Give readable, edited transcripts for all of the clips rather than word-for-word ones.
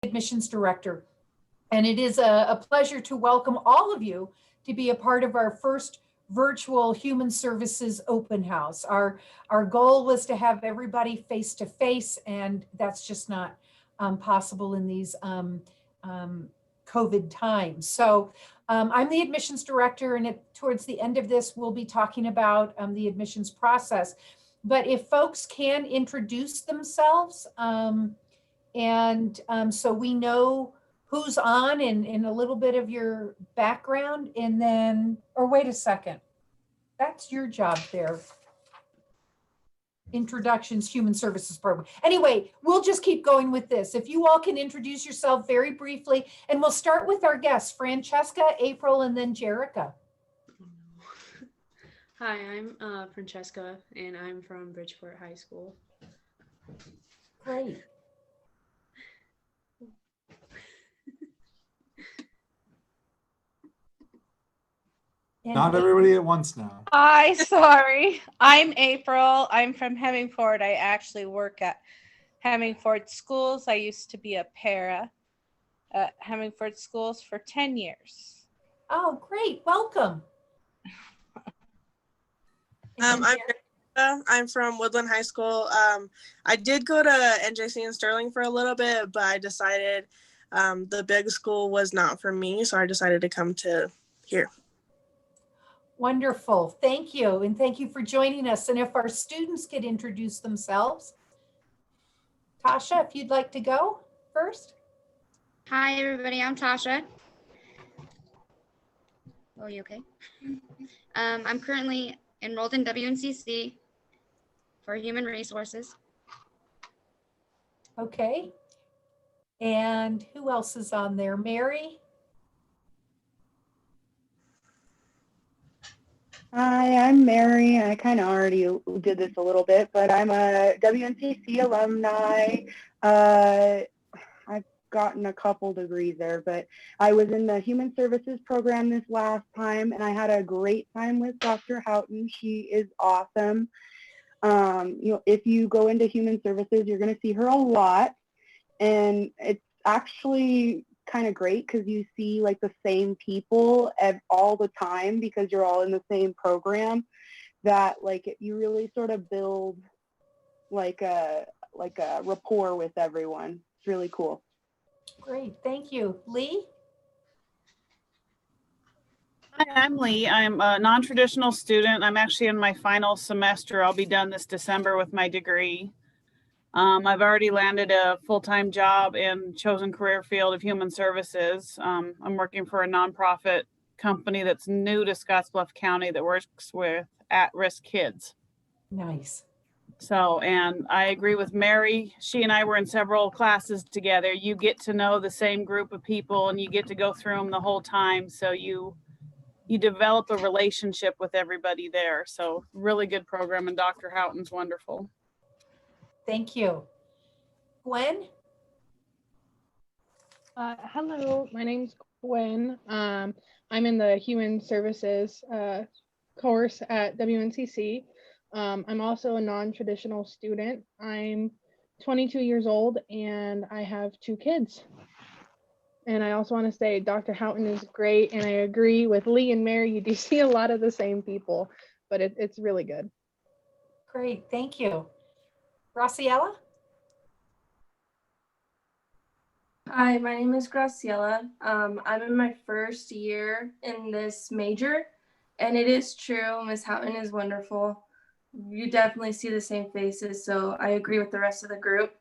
Admissions Director. And it is a pleasure to welcome all of you to be a part of our first virtual Human Services Open House. Our goal was to have everybody face to face, and that's just not possible in these COVID times. So I'm the admissions director, and towards the end of this, we'll be talking about the admissions process. But if folks can introduce themselves, so we know who's on and a little bit of your background, and then, or wait a second, that's your job there. Introductions, Human Services Program. Anyway, we'll just keep going with this. If you all can introduce yourself very briefly, and we'll start with our guests, Francesca, April, and then Jerica. Hi, I'm Francesca, and I'm from Bridgeport High School. Great. Not everybody at once now. Hi, sorry. I'm April. I'm from Hemmingford. I actually work at Hemmingford Schools. I used to be a para at Hemmingford Schools for 10 years. Oh, great. Welcome. I'm from Woodland High School. I did go to NJC in Sterling for a little bit, but I decided the big school was not for me, so I decided to come to here. Wonderful. Thank you. And thank you for joining us. And if our students could introduce themselves. Tasha, if you'd like to go first. Hi, everybody. I'm Tasha. Oh, you okay? I'm currently enrolled in WNCC for Human Resources. Okay. And who else is on there? Mary? Hi, I'm Mary. I kind of already did this a little bit, but I'm a WNCC alumni. I've gotten a couple degrees there, but I was in the Human Services program this last time, and I had a great time with Dr. Houghton. She is awesome. If you go into Human Services, you're going to see her a lot, and it's actually kind of great because you see like the same people all the time because you're all in the same program, that like you really sort of build like a rapport with everyone. It's really cool. Great, thank you. Lee? Hi, I'm Lee. I'm a non-traditional student. I'm actually in my final semester. I'll be done this December with my degree. I've already landed a full-time job in chosen career field of human services. I'm working for a nonprofit company that's new to Scottsbluff County that works with at-risk kids. Nice. So, and I agree with Mary. She and I were in several classes together. You get to know the same group of people and you get to go through them the whole time. So you develop a relationship with everybody there. So really good program, and Dr. Houghton's wonderful. Thank you. Gwen? Hello, my name's Gwen. I'm in the Human Services course at WNCC. I'm also a non-traditional student. I'm 22 years old and I have 2 kids. And I also want to say Dr. Houghton is great, and I agree with Lee and Mary. You do see a lot of the same people, but it's really good. Great, thank you. Graciela? Hi, my name is Graciela. I'm in my first year in this major, and it is true, Ms. Houghton is wonderful. You definitely see the same faces, so I agree with the rest of the group,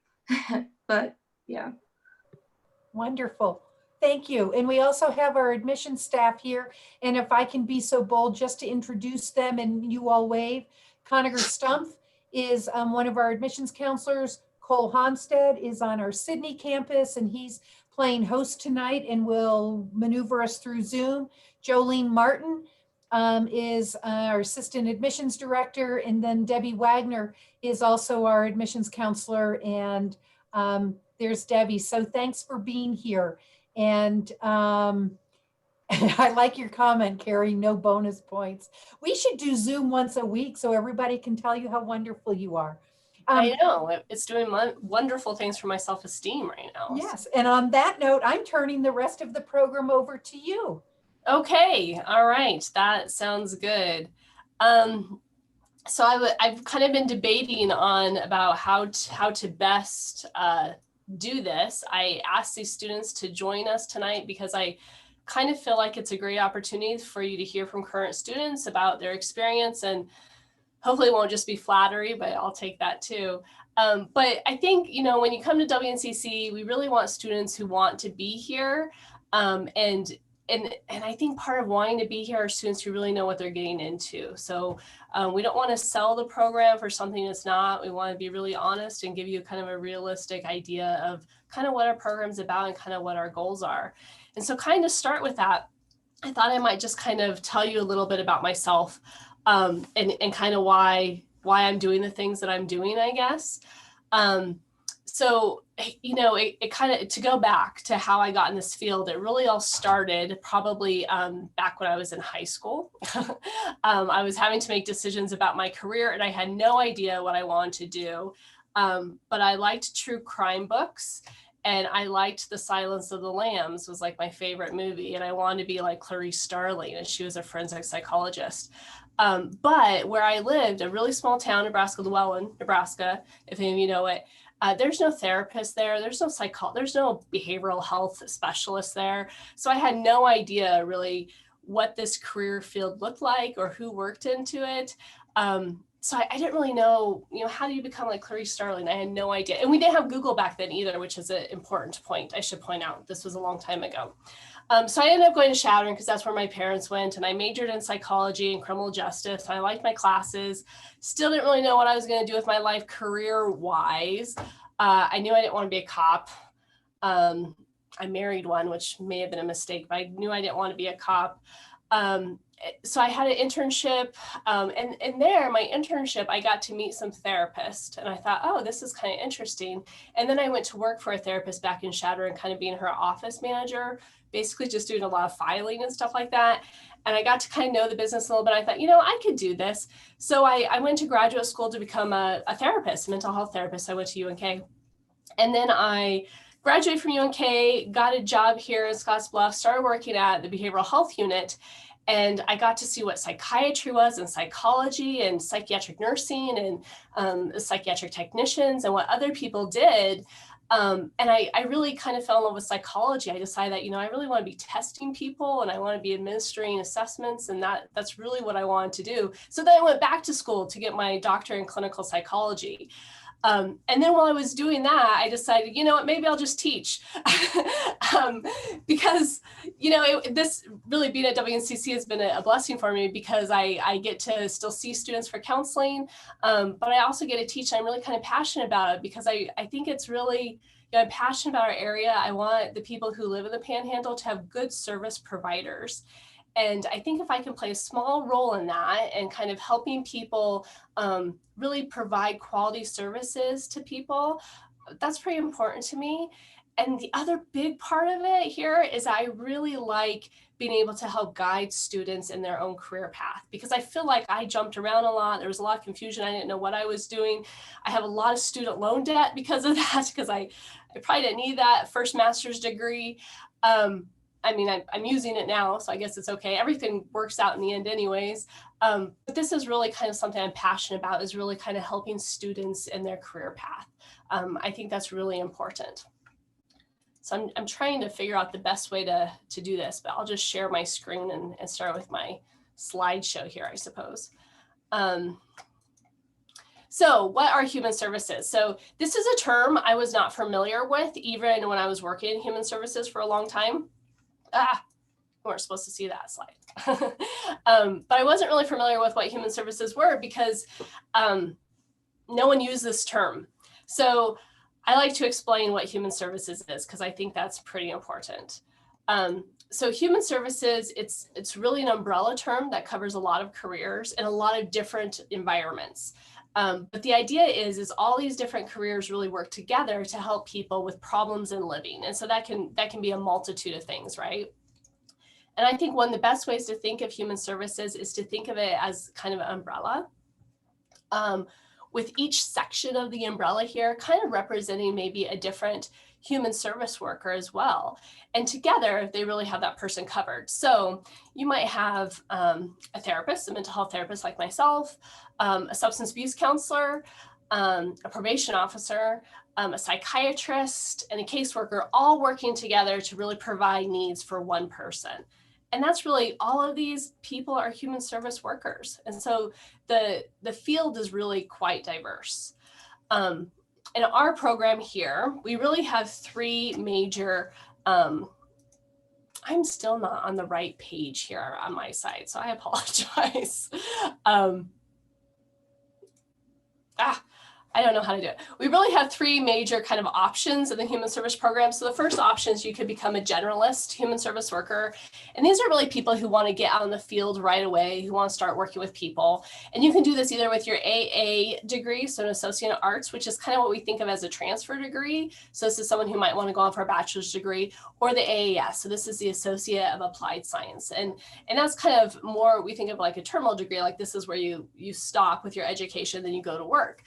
but yeah. Wonderful, thank you. And we also have our admission staff here, and if I can be so bold just to introduce them and you all wave. Conager Stumpf is one of our admissions counselors. Cole Honstead is on our Sydney campus, and he's playing host tonight and will maneuver us through Zoom. Jolene Martin is our assistant admissions director, and then Debbie Wagner is also our admissions counselor, and there's Debbie. So thanks for being here. And I like your comment, Carrie, no bonus points. We should do Zoom once a week so everybody can tell you how wonderful you are. I know it's doing wonderful things for my self-esteem right now. Yes, and on that note, I'm turning the rest of the program over to you. Okay, all right, that sounds good. So I've kind of been debating on about how to best do this. I asked these students to join us tonight because I kind of feel like it's a great opportunity for you to hear from current students about their experience, and hopefully it won't just be flattery, but I'll take that too. But I think, you know, when you come to WNCC, we really want students who want to be here. And I think part of wanting to be here are students who really know what they're getting into. So we don't want to sell the program for something it's not. We want to be really honest and give you kind of a realistic idea of kind of what our program's about and kind of what our goals are. And so kind of start with that, I thought I might just kind of tell you a little bit about myself and kind of why I'm doing the things that I'm doing, I guess. So, you know, it kind of, to go back to how I got in this field, it really all started probably back when I was in high school. I was having to make decisions about my career and I had no idea what I wanted to do. But I liked true crime books and I liked The Silence of the Lambs was like my favorite movie. And I wanted to be like Clarice Starling, and she was a forensic psychologist. But where I lived, a really small town, Nebraska, Llewellyn, Nebraska, if any of you know it, there's no therapist there. There's no there's no behavioral health specialist there. So I had no idea really what this career field looked like or who worked into it. So I didn't really know, you know, how do you become like Clarice Starling? I had no idea. And we didn't have Google back then either, which is an important point. I should point out, this was a long time ago. So I ended up going to Shattern because that's where my parents went, and I majored in psychology and criminal justice. I liked my classes, still didn't really know what I was going to do with my life career-wise. I knew I didn't want to be a cop. I married one, which may have been a mistake, but I knew I didn't want to be a cop. So I had an internship, and there, my internship, I got to meet some therapists, and I thought, oh, this is kind of interesting. And then I went to work for a therapist back in Shattern, kind of being her office manager, basically just doing a lot of filing and stuff like that. And I got to kind of know the business a little bit. I thought, you know, I could do this. So I went to graduate school to become a therapist, a mental health therapist. I went to UNK. And then I graduated from UNK, got a job here in Scottsbluff, started working at the behavioral health unit. And I got to see what psychiatry was and psychology and psychiatric nursing and psychiatric technicians and what other people did. And I really kind of fell in love with psychology. I decided that, you know, I really want to be testing people and I want to be administering assessments, and that's really what I wanted to do. So then I went back to school to get my doctorate in clinical psychology. And then while I was doing that, I decided, you know what, maybe I'll just teach because, you know, this really being at WNCC has been a blessing for me because I get to still see students for counseling, but I also get to teach. I'm really kind of passionate about it because I think it's really, you know, I'm passionate about our area. I want the people who live in the Panhandle to have good service providers. And I think if I can play a small role in that and kind of helping people really provide quality services to people, that's pretty important to me. And the other big part of it here is I really like being able to help guide students in their own career path, because I feel like I jumped around a lot. There was a lot of confusion. I didn't know what I was doing. I have a lot of student loan debt because of that, because I probably didn't need that first master's degree. I mean, I'm using it now, so I guess it's okay. Everything works out in the end anyways. But this is really kind of something I'm passionate about, is really kind of helping students in their career path. I think that's really important. So I'm trying to figure out the best way to do this, but I'll just share my screen and start with my slideshow here, I suppose. So what are human services? So this is a term I was not familiar with even when I was working in human services for a long time. We weren't supposed to see that slide. But I wasn't really familiar with what human services were because no one used this term. So I like to explain what human services is because I think that's pretty important. So human services, it's really an umbrella term that covers a lot of careers in a lot of different environments. But the idea is all these different careers really work together to help people with problems in living. And so that can be a multitude of things, right? And I think one of the best ways to think of human services is to think of it as kind of an umbrella. with each section of the umbrella here kind of representing maybe a different human service worker as well. And together they really have that person covered. So you might have a therapist, a mental health therapist like myself, a substance abuse counselor, a probation officer, a psychiatrist, and a caseworker, all working together to really provide needs for one person. And that's really, all of these people are human service workers. And so the field is really quite diverse. In our program here, we really have three major, I'm still not on the right page here on my side, so I apologize. I don't know how to do it. We really have three major kind of options in the human service program. So the first option is you could become a generalist human service worker. And these are really people who want to get out in the field right away, who want to start working with people. And you can do this either with your AA degree, so an Associate in Arts, which is kind of what we think of as a transfer degree. So this is someone who might want to go on for a bachelor's degree, or the AAS. So this is the Associate of Applied Science. And that's kind of more, we think of like a terminal degree, like this is where you stop with your education, then you go to work.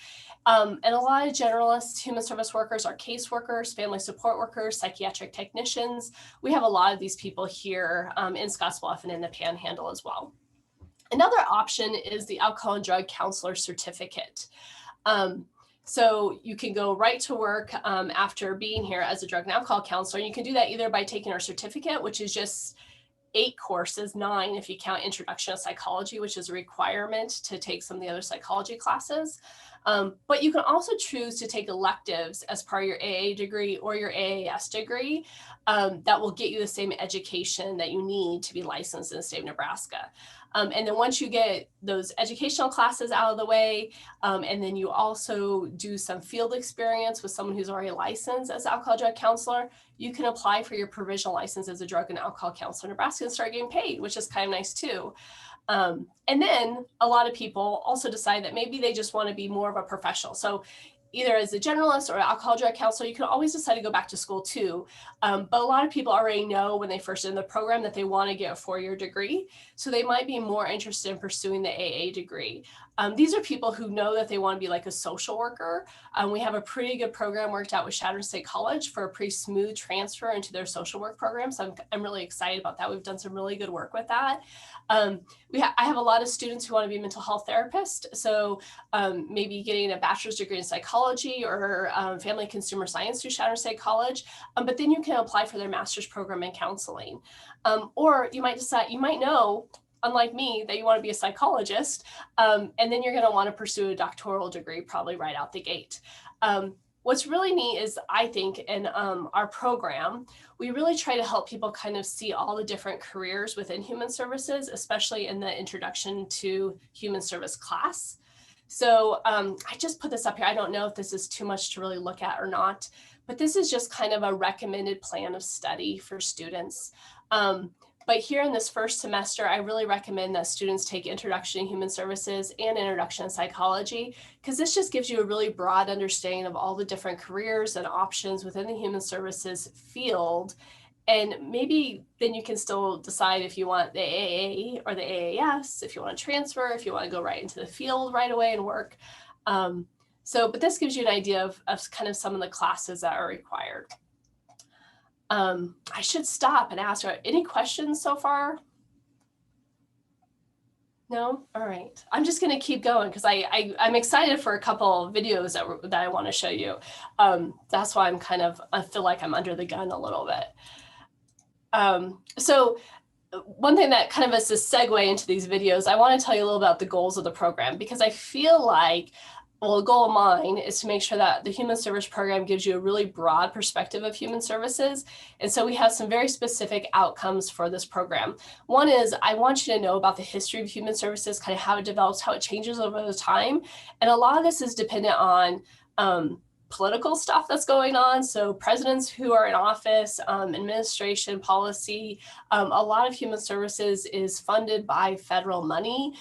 And a lot of generalist human service workers are caseworkers, family support workers, psychiatric technicians. We have a lot of these people here in Scottsbluff and in the Panhandle as well. Another option is the Alcohol and Drug Counselor Certificate. So you can go right to work after being here as a drug and alcohol counselor. You can do that either by taking our certificate, which is just 8 courses, 9 if you count Introduction to Psychology, which is a requirement to take some of the other psychology classes. But you can also choose to take electives as part of your AA degree or your AAS degree that will get you the same education that you need to be licensed in the state of Nebraska. And then once you get those educational classes out of the way, and then you also do some field experience with someone who's already licensed as an alcohol drug counselor, you can apply for your provisional license as a drug and alcohol counselor in Nebraska and start getting paid, which is kind of nice too. And then a lot of people also decide that maybe they just want to be more of a professional. So either as a generalist or an alcohol drug counselor, you can always decide to go back to school too. But a lot of people already know when they first enter the program that they want to get a 4-year degree. So they might be more interested in pursuing the AA degree. These are people who know that they want to be like a social worker. We have a pretty good program worked out with Shattern State College for a pretty smooth transfer into their social work program. So I'm really excited about that. We've done some really good work with that. I have a lot of students who want to be mental health therapists. So maybe getting a bachelor's degree in psychology or family consumer science through Shattern State College. But then you can apply for their master's program in counseling. Or you might decide, you might know, unlike me, that you want to be a psychologist, and then you're going to want to pursue a doctoral degree probably right out the gate. What's really neat is, I think, in our program, we really try to help people kind of see all the different careers within human services, especially in the Introduction to Human Service class. So I just put this up here. I don't know if this is too much to really look at or not, but this is just kind of a recommended plan of study for students. But here in this first semester, I really recommend that students take Introduction to Human Services and Introduction to Psychology, because this just gives you a really broad understanding of all the different careers and options within the human services field. And maybe then you can still decide if you want the AA or the AAS, if you want to transfer, if you want to go right into the field right away and work. But this gives you an idea of kind of some of the classes that are required. I should stop and ask, any questions so far? No? All right. I'm just going to keep going because I'm excited for a couple of videos that I want to show you. That's why I feel like I'm under the gun a little bit. So one thing that kind of is a segue into these videos, I want to tell you a little about the goals of the program, because I feel like, well, a goal of mine is to make sure that the human service program gives you a really broad perspective of human services. And so we have some very specific outcomes for this program. One is, I want you to know about the history of human services, kind of how it develops, how it changes over the time. And a lot of this is dependent on political stuff that's going on. So presidents who are in office, administration, policy, a lot of human services is funded by federal money.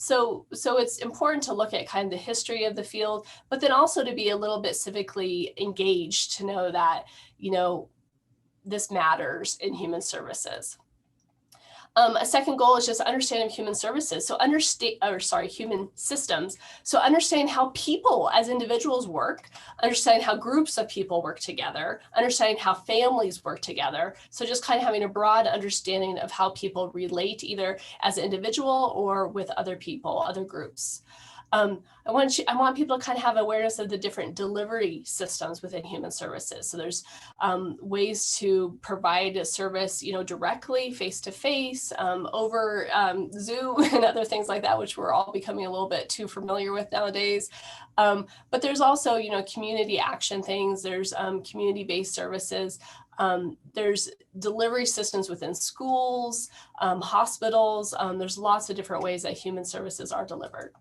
So it's important to look at kind of the history of the field, but then also to be a little bit civically engaged to know that, this matters in human services. A second goal is just understanding human services. So human systems. So understanding how people as individuals work, understanding how groups of people work together, understanding how families work together. So just kind of having a broad understanding of how people relate either as an individual or with other people, other groups. I want people to kind of have awareness of the different delivery systems within human services. So there's ways to provide a service, directly, face to face, over Zoom and other things like that, which we're all becoming a little bit too familiar with nowadays. But there's also, community action things. There's community-based services. There's delivery systems within schools, hospitals. There's lots of different ways that human services are delivered.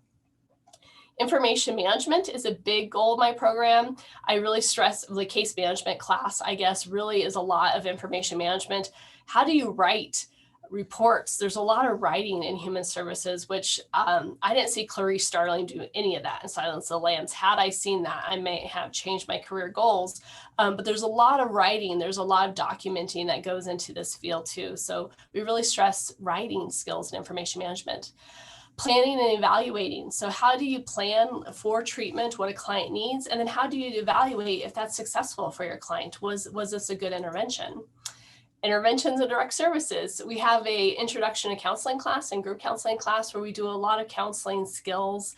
Information management is a big goal of my program. I really stress the case management class, I guess, really is a lot of information management. How do you write reports? There's a lot of writing in human services, which I didn't see Clarice Starling do any of that in Silence of the Lambs. Had I seen that, I may have changed my career goals. But there's a lot of writing. There's a lot of documenting that goes into this field too. So we really stress writing skills and information management. Planning and evaluating. So how do you plan for treatment, what a client needs, and then how do you evaluate if that's successful for your client? Was this a good intervention? Interventions and direct services. We have a introduction to counseling class and group counseling class where we do a lot of counseling skills.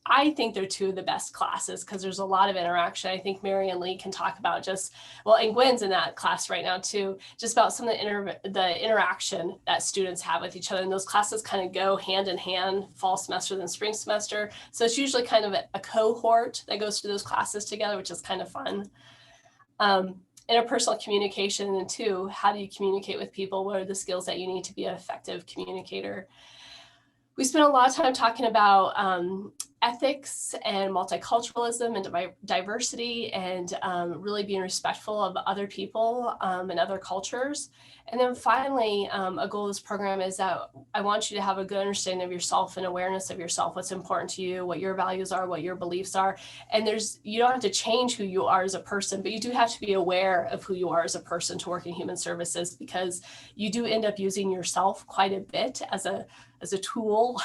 I think they're two of the best classes because there's a lot of interaction. I think Mary and Lee can talk about and Gwen's in that class right now too, just about some of the interaction that students have with each other. And those classes kind of go hand in hand, fall semester than spring semester. So it's usually kind of a cohort that goes through those classes together, which is kind of fun. Interpersonal communication, and two, how do you communicate with people? What are the skills that you need to be an effective communicator? We spent a lot of time talking about ethics and multiculturalism and diversity and really being respectful of other people and other cultures. And then finally, a goal of this program is that I want you to have a good understanding of yourself and awareness of yourself, what's important to you, what your values are, what your beliefs are. And you don't have to change who you are as a person, but you do have to be aware of who you are as a person to work in human services, because you do end up using yourself quite a bit as a tool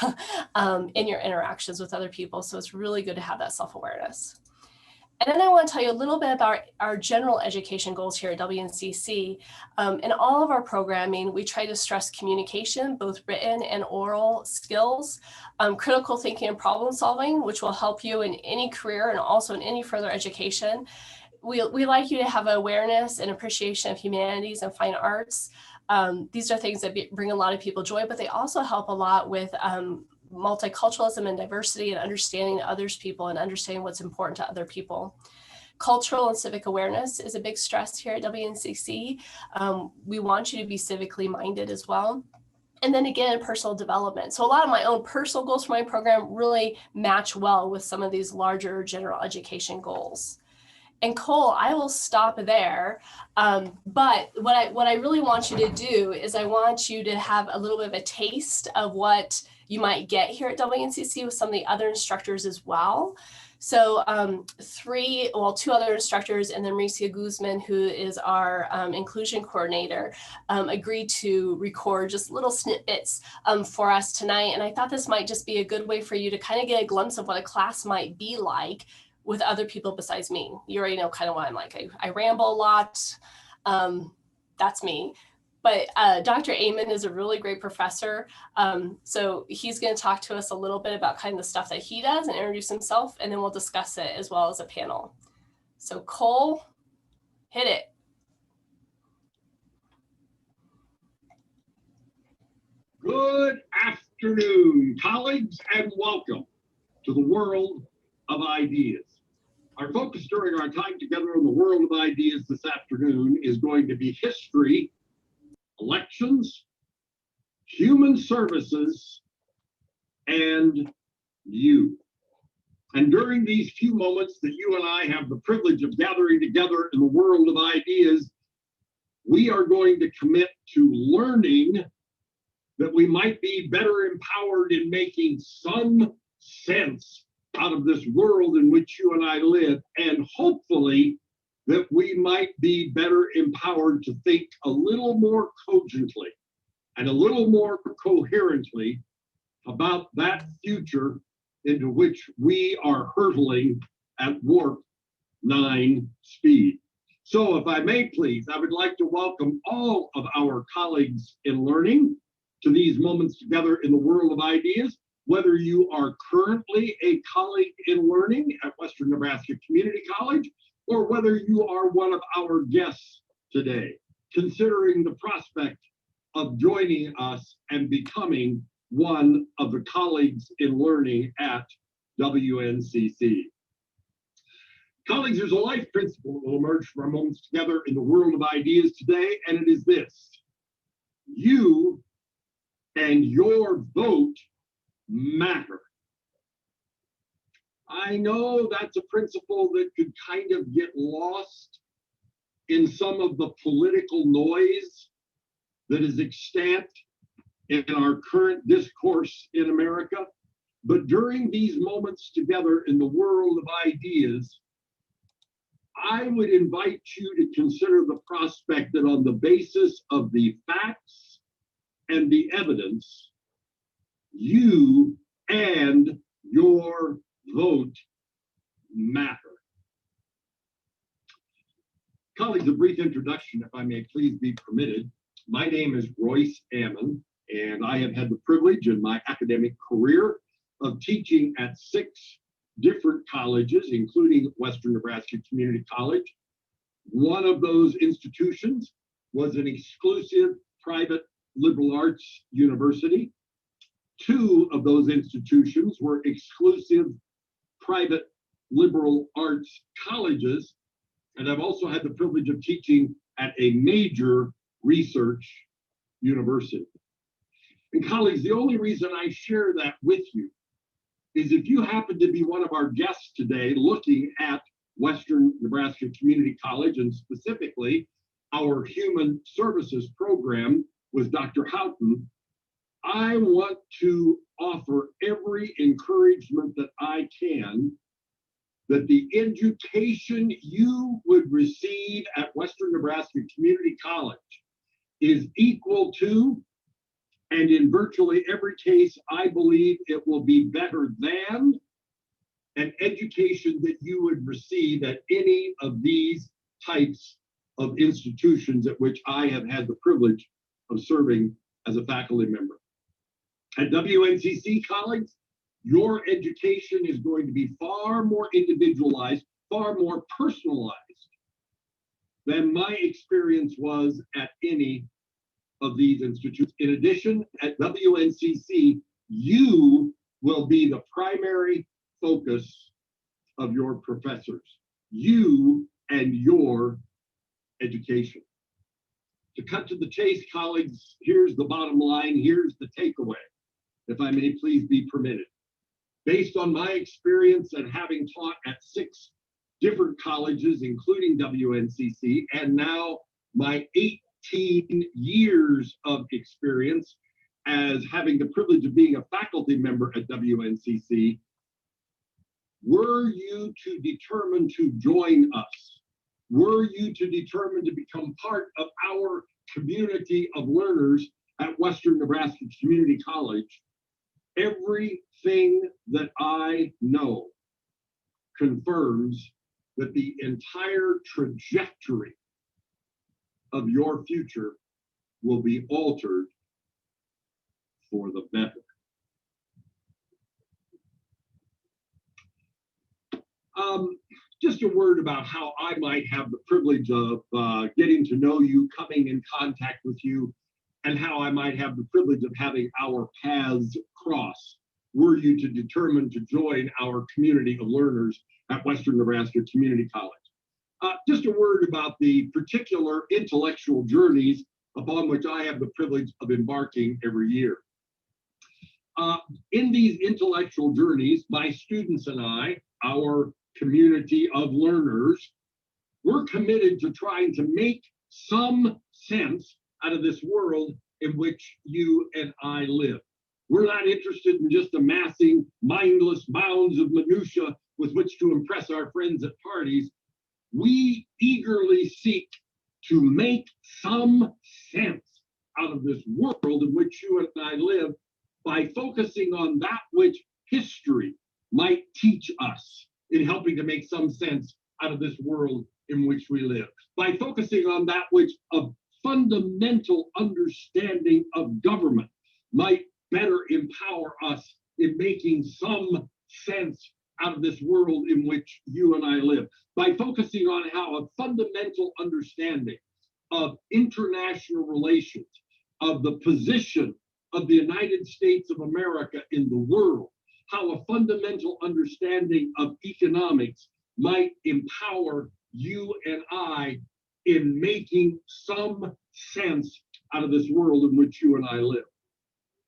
in your interactions with other people. So it's really good to have that self-awareness. And then I want to tell you a little bit about our general education goals here at WNCC. In all of our programming, we try to stress communication, both written and oral skills, critical thinking and problem solving, which will help you in any career and also in any further education. We like you to have awareness and appreciation of humanities and fine arts. These are things that bring a lot of people joy, but they also help a lot with multiculturalism and diversity and understanding others people and understanding what's important to other people. Cultural and civic awareness is a big stress here at WNCC. We want you to be civically minded as well. And then again, personal development. So a lot of my own personal goals for my program really match well with some of these larger general education goals. And Cole, I will stop there. But what I really want you to do is I want you to have a little bit of a taste of what you might get here at WNCC with some of the other instructors as well. So two other instructors, and then Mauricia Guzman, who is our inclusion coordinator, agreed to record just little snippets for us tonight. And I thought this might just be a good way for you to kind of get a glimpse of what a class might be like with other people besides me. You already know kind of what I'm like. I ramble a lot. That's me. But Dr. Amon is a really great professor. So he's going to talk to us a little bit about kind of the stuff that he does and introduce himself, and then we'll discuss it as well as a panel. So Cole, hit it. Good afternoon, colleagues, and welcome to the world of ideas. Our focus during our time together in the world of ideas this afternoon is going to be history, elections, human services, and you. And during these few moments that you and I have the privilege of gathering together in the world of ideas, we are going to commit to learning that we might be better empowered in making some sense out of this world in which you and I live, and hopefully that we might be better empowered to think a little more cogently and a little more coherently about that future into which we are hurtling at warp 9 speed. So if I may please, I would like to welcome all of our colleagues in learning to these moments together in the world of ideas, whether you are currently a colleague in learning at Western Nebraska Community College, or whether you are one of our guests today, considering the prospect of joining us and becoming one of the colleagues in learning at WNCC. Colleagues, there's a life principle that will emerge from our moments together in the world of ideas today, and it is this: you and your vote matter. I know that's a principle that could kind of get lost in some of the political noise that is extant in our current discourse in America. But during these moments together in the world of ideas, I would invite you to consider the prospect that on the basis of the facts and the evidence, you and your vote matter. Colleagues, a brief introduction, if I may please be permitted. My name is Royce Ammon, and I have had the privilege in my academic career of teaching at 6 different colleges, including Western Nebraska Community College. One of those institutions was an exclusive private liberal arts university. 2 of those institutions were exclusive private liberal arts colleges. And I've also had the privilege of teaching at a major research university. And colleagues, the only reason I share that with you is if you happen to be one of our guests today looking at Western Nebraska Community College, and specifically our Human Services program with Dr. Houghton, I want to offer every encouragement that I can that the education you would receive at Western Nebraska Community College is equal to, and in virtually every case, I believe it will be better than, an education that you would receive at any of these types of institutions at which I have had the privilege of serving as a faculty member. At WNCC College, your education is going to be far more individualized, far more personalized than my experience was at any of these institutes. In addition, at WNCC, you will be the primary focus of your professors, you and your education. To cut to the chase, colleagues, here's the bottom line, here's the takeaway, if I may please be permitted. Based on my experience and having taught at 6 different colleges, including WNCC, and now my 18 years of experience as having the privilege of being a faculty member at WNCC, were you to determine to join us, were you to determine to become part of our community of learners at Western Nebraska Community College, everything that I know confirms that the entire trajectory of your future will be altered for the better. Just a word about how I might have the privilege of getting to know you, coming in contact with you, and how I might have the privilege of having our paths cross were you to determine to join our community of learners at Western Nebraska Community College. Just a word about the particular intellectual journeys upon which I have the privilege of embarking every year. In these intellectual journeys, my students and I, our community of learners, we're committed to trying to make some sense out of this world in which you and I live. We're not interested in just amassing mindless mounds of minutia with which to impress our friends at parties. We eagerly seek to make some sense out of this world in which you and I live by focusing on that which history might teach us in helping to make some sense out of this world in which we live, by focusing on that which a fundamental understanding of government might better empower us in making some sense out of this world in which you and I live, by focusing on how a fundamental understanding of international relations, of the position of the United States of America in the world, how a fundamental understanding of economics might empower you and I in making some sense out of this world in which you and I live.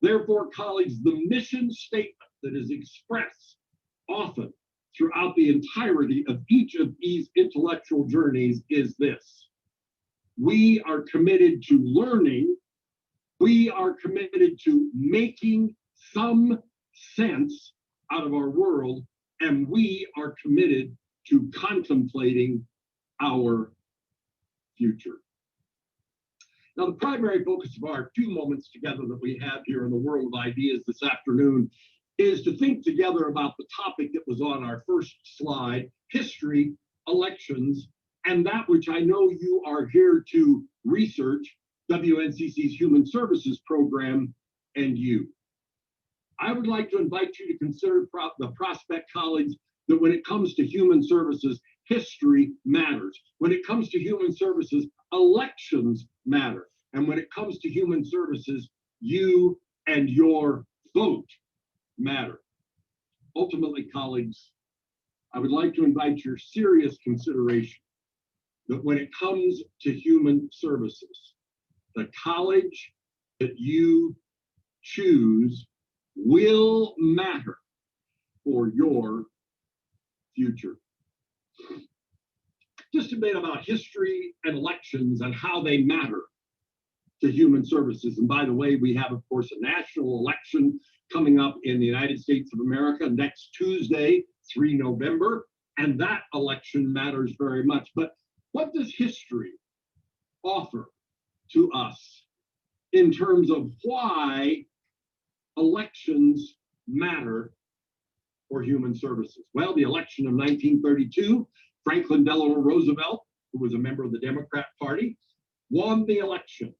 Therefore, colleagues, the mission statement that is expressed often throughout the entirety of each of these intellectual journeys is this: we are committed to learning, we are committed to making some sense out of our world, and we are committed to contemplating our future. Now, the primary focus of our few moments together that we have here in the world of ideas this afternoon is to think together about the topic that was on our first slide: history, elections, and that which I know you are here to research, WNCC's Human Services Program, and you. I would like to invite you to consider the prospect, colleagues, that when it comes to human services, history matters. When it comes to human services, elections matter. And when it comes to human services, you and your vote matter. Ultimately, colleagues, I would like to invite your serious consideration that when it comes to human services, the college that you choose will matter for your future. Just a bit about history and elections and how they matter to human services. And by the way, we have, of course, a national election coming up in the United States of America next Tuesday, 3 November, and that election matters very much. But what does history offer to us in terms of why elections matter for human services? Well, the election of 1932, Franklin Delano Roosevelt, who was a member of the Democrat Party, won the election.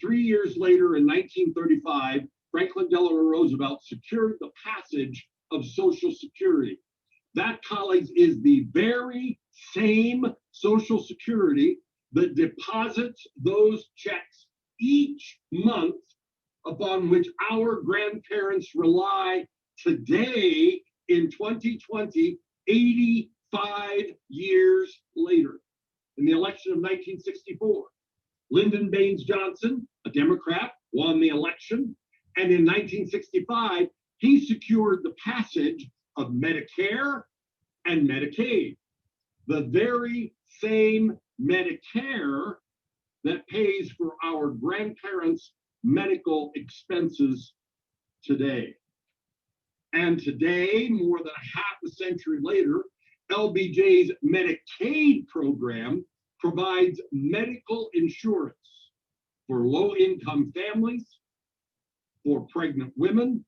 3 years later, in 1935, Franklin Delano Roosevelt secured the passage of Social Security. That, colleagues, is the very same Social Security that deposits those checks each month upon which our grandparents rely today in 2020, 85 years later. In the election of 1964, Lyndon Baines Johnson, a Democrat, won the election. And in 1965, he secured the passage of Medicare and Medicaid, the very same Medicare that pays for our grandparents' medical expenses today. And today, more than a half a century later, LBJ's Medicaid program provides medical insurance for low-income families, for pregnant women,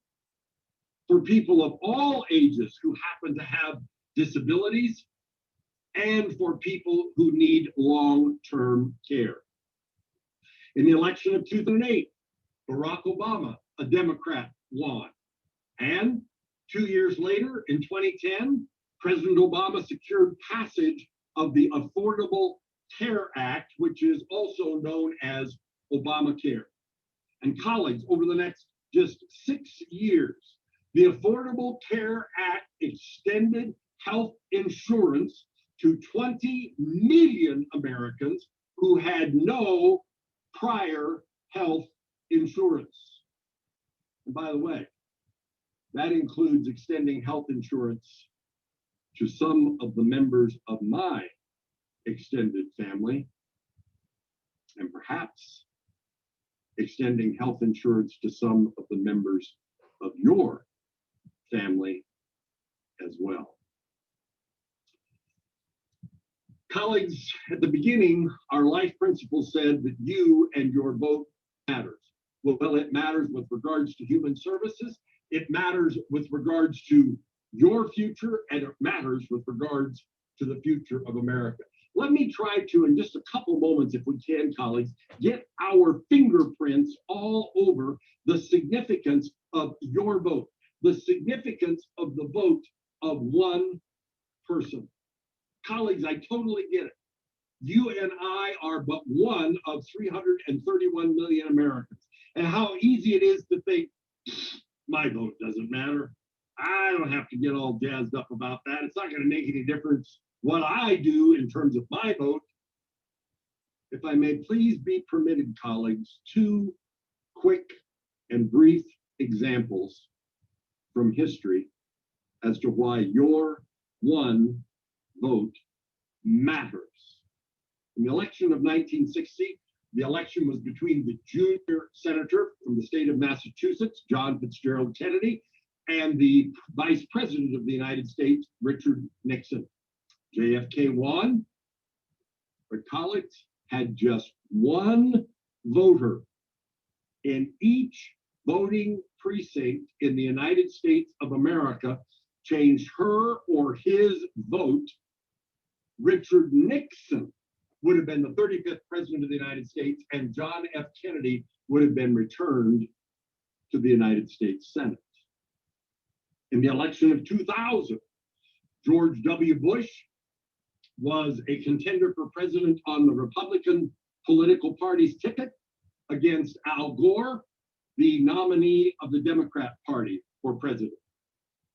for people of all ages who happen to have disabilities, and for people who need long-term care. In the election of 2008, Barack Obama, a Democrat, won. And 2 years later, in 2010, President Obama secured passage of the Affordable Care Act, which is also known as Obamacare. And colleagues, over the next just 6 years, the Affordable Care Act extended health insurance to 20 million Americans who had no prior health insurance. And by the way, that includes extending health insurance to some of the members of my extended family, and perhaps extending health insurance to some of the members of your family as well. Colleagues, at the beginning, our life principle said that you and your vote matters. Well, it matters with regards to human services. It matters with regards to your future, and it matters with regards to the future of America. Let me try to, in just a couple moments, if we can, colleagues, get our fingerprints all over the significance of your vote, the significance of the vote of one person. Colleagues, I totally get it. You and I are but one of 331 million Americans. And how easy it is to think, my vote doesn't matter. I don't have to get all jazzed up about that. It's not going to make any difference what I do in terms of my vote. If I may please be permitted, colleagues, 2 quick and brief examples from history as to why your one vote matters. In the election of 1960, the election was between the junior senator from the state of Massachusetts, John Fitzgerald Kennedy, and the vice president of the United States, Richard Nixon. JFK won, but colleagues had just one voter in each voting precinct in the United States of America changed her or his vote. Richard Nixon would have been the 35th president of the United States, and John F. Kennedy would have been returned to the United States Senate. In the election of 2000, George W. Bush was a contender for president on the Republican political party's ticket against Al Gore, the nominee of the Democrat Party for president.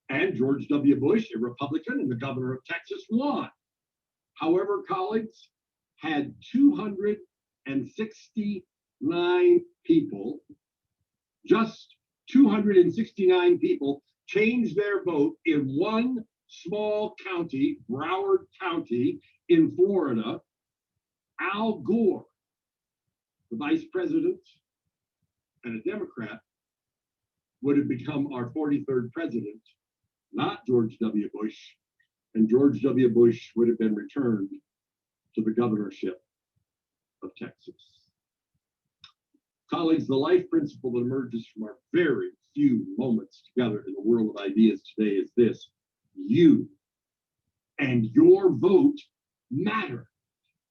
And George W. Bush, a Republican and the governor of Texas, won. However, colleagues, had 269 people, just 269 people, change their vote in one small county, Broward County in Florida. Al Gore, the vice president and a Democrat, would have become our 43rd president, not George W. Bush, and George W. Bush would have been returned to the governorship of Texas. Colleagues, the life principle that emerges from our very few moments together in the world of ideas today is this: you and your vote matter.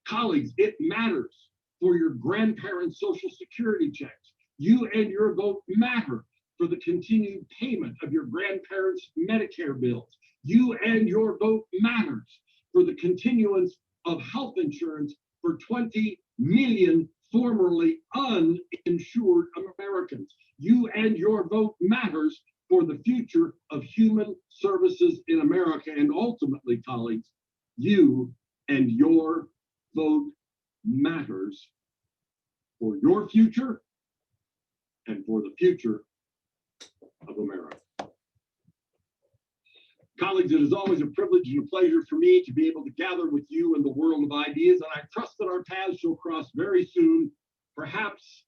Colleagues, it matters for your grandparents' Social Security checks. You and your vote matter for the continued payment of your grandparents' Medicare bills. You and your vote matters for the continuance of health insurance for 20 million formerly uninsured Americans. You and your vote matters for the future of human services in America. And ultimately, colleagues, you and your vote matters for your future and for the future of America. Colleagues, it is always a privilege and a pleasure for me to be able to gather with you in the world of ideas, and I trust that our paths shall cross very soon, perhaps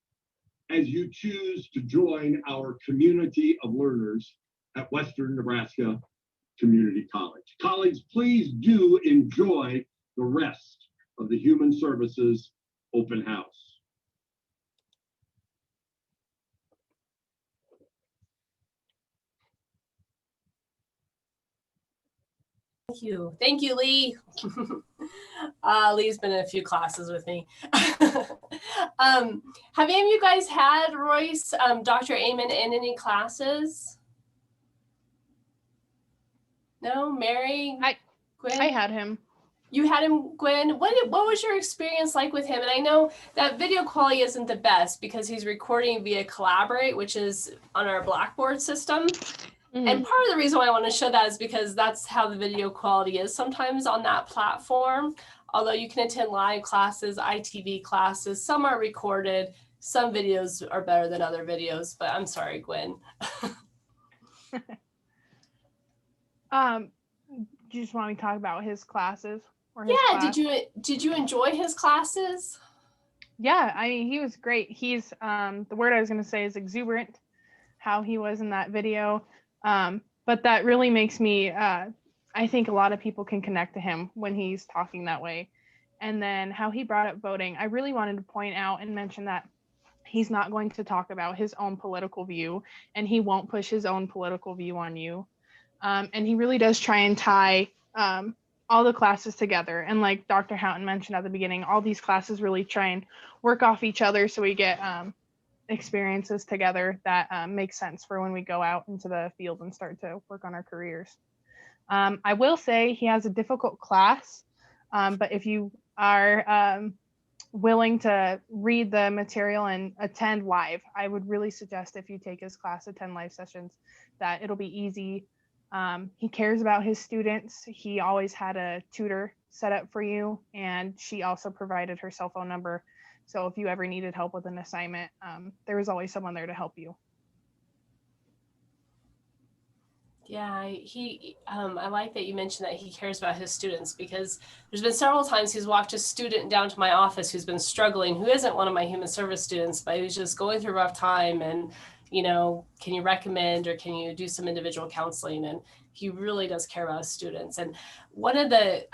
as you choose to join our community of learners at Western Nebraska Community College. Colleagues, please do enjoy the rest of the Human Services Open House. Thank you, Lee. Lee's been in a few classes with me. Have any of you guys had Royce, Dr. Amen, in any classes? No, Mary? Gwen? I had him. You had him, Gwen. What was your experience like with him? And I know that video quality isn't the best because he's recording via Collaborate, which is on our Blackboard system. And part of the reason why I want to show that is because that's how the video quality is sometimes on that platform. Although you can attend live classes, ITV classes, some are recorded, some videos are better than other videos, but I'm sorry, Gwen. Do you just want me to talk about his classes? Or his class? Did you enjoy his classes? Yeah, I mean, he was great. He's the word I was going to say is exuberant, how he was in that video. But that really makes me, I think a lot of people can connect to him when he's talking that way. And then how he brought up voting. I really wanted to point out and mention that He's not going to talk about his own political view, and he won't push his own political view on you. And he really does try and tie all the classes together. And like Dr. Houghton mentioned at the beginning, all these classes really try and work off each other, so we get experiences together that make sense for when we go out into the field and start to work on our careers. I will say he has a difficult class, but if you are willing to read the material and attend live, I would really suggest, if you take his class, attend live sessions, that it'll be easy. He cares about his students. He always had a tutor set up for you, and she also provided her cell phone number. So if you ever needed help with an assignment, there was always someone there to help you. Yeah, I like that you mentioned that he cares about his students, because there's been several times he's walked a student down to my office who's been struggling, who isn't one of my human service students, but who's just going through a rough time, and, you know, can you recommend or can you do some individual counseling? And he really does care about his students. And one of the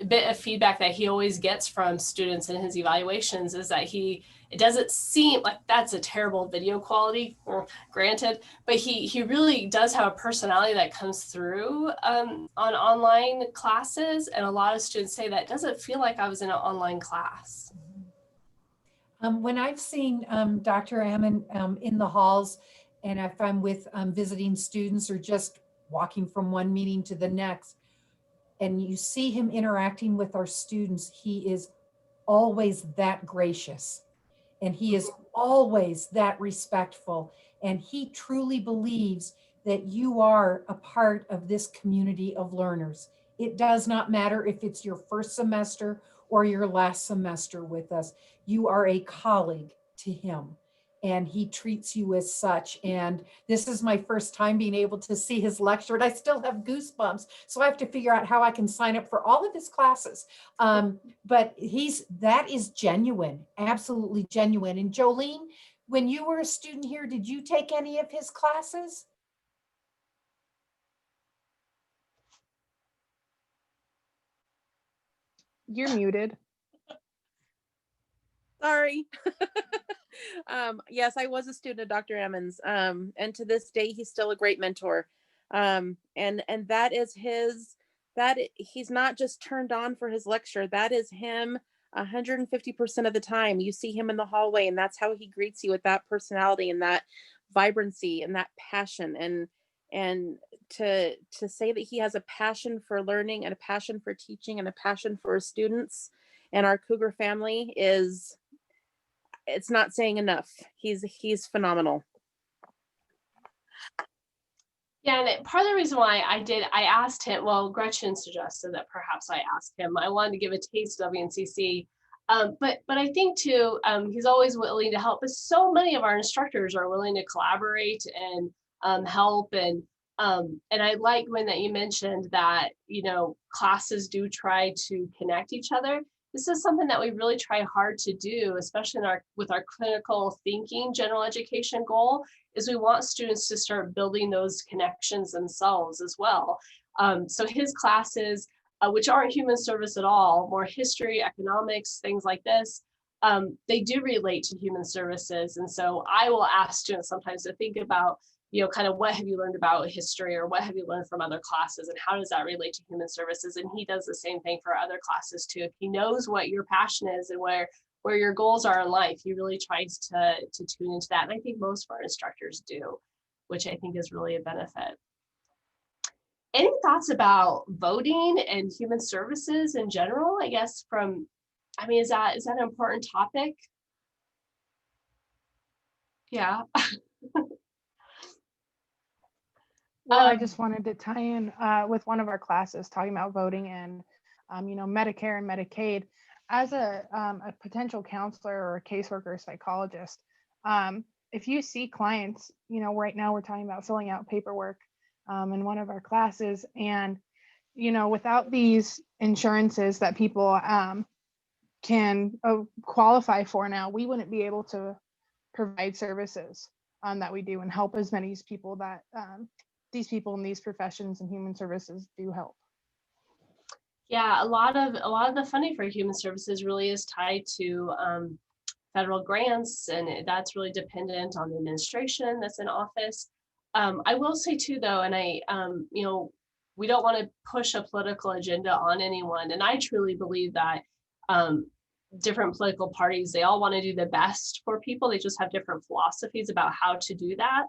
bit of feedback that he always gets from students in his evaluations is that it doesn't seem like that's a terrible video quality, granted, but he really does have a personality that comes through on online classes. And a lot of students say that it doesn't feel like I was in an online class. When I've seen Dr. Ammon in the halls, and if I'm with visiting students or just walking from one meeting to the next, and you see him interacting with our students, he is always that gracious, and he is always that respectful, and he truly believes that you are a part of this community of learners. It does not matter if it's your first semester or your last semester with us. You are a colleague to him, and he treats you as such. And this is my first time being able to see his lecture, and I still have goosebumps. So I have to figure out how I can sign up for all of his classes. But that is genuine, absolutely genuine. And Jolene, when you were a student here, did you take any of his classes? You're muted. Sorry. Yes, I was a student of Dr. Emmons. And to this day, he's still a great mentor. And that is he's not just turned on for his lecture. That is him 150% of the time. You see him in the hallway, and that's how he greets you, with that personality and that vibrancy and that passion. And to say that he has a passion for learning and a passion for teaching and a passion for his students and our Cougar family it's not saying enough. He's phenomenal. Yeah, and part of the reason why I asked him, well, Gretchen suggested that perhaps I asked him. I wanted to give a taste of WNCC. But I think too, he's always willing to help, but so many of our instructors are willing to collaborate and help. And I like when that you mentioned that, you know, classes do try to connect each other. This is something that we really try hard to do, especially with our critical thinking general education goal, is we want students to start building those connections themselves as well. So his classes, which aren't human service at all, more history, economics, things like this, they do relate to human services. And so I will ask students sometimes to think about, you know, kind of what have you learned about history, or what have you learned from other classes, and how does that relate to human services? And he does the same thing for other classes too. If he knows what your passion is and where your goals are in life, he really tries to tune into that. And I think most of our instructors do, which I think is really a benefit. Any thoughts about voting and human services in general? I guess is that an important topic? Yeah. Well, I just wanted to tie in with one of our classes talking about voting and, Medicare and Medicaid. As a potential counselor or a caseworker or psychologist, if you see clients, right now we're talking about filling out paperwork in one of our classes, and, without these insurances that people can qualify for now, we wouldn't be able to provide services that we do and help as many people that these people in these professions and human services do help. Yeah, a lot of the funding for human services really is tied to federal grants, and that's really dependent on the administration that's in office. I will say too, though, and we don't want to push a political agenda on anyone. And I truly believe that different political parties, they all want to do the best for people. They just have different philosophies about how to do that.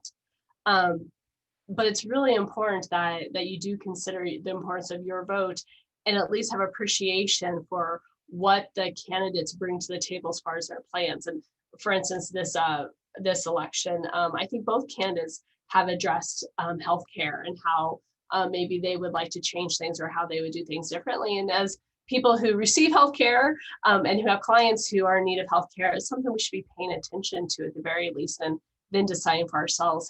But it's really important that you do consider the importance of your vote and at least have appreciation for what the candidates bring to the table as far as their plans. And for instance, this election, I think both candidates have addressed healthcare and how maybe they would like to change things or how they would do things differently. And as people who receive healthcare and who have clients who are in need of healthcare, it's something we should be paying attention to at the very least, and then deciding for ourselves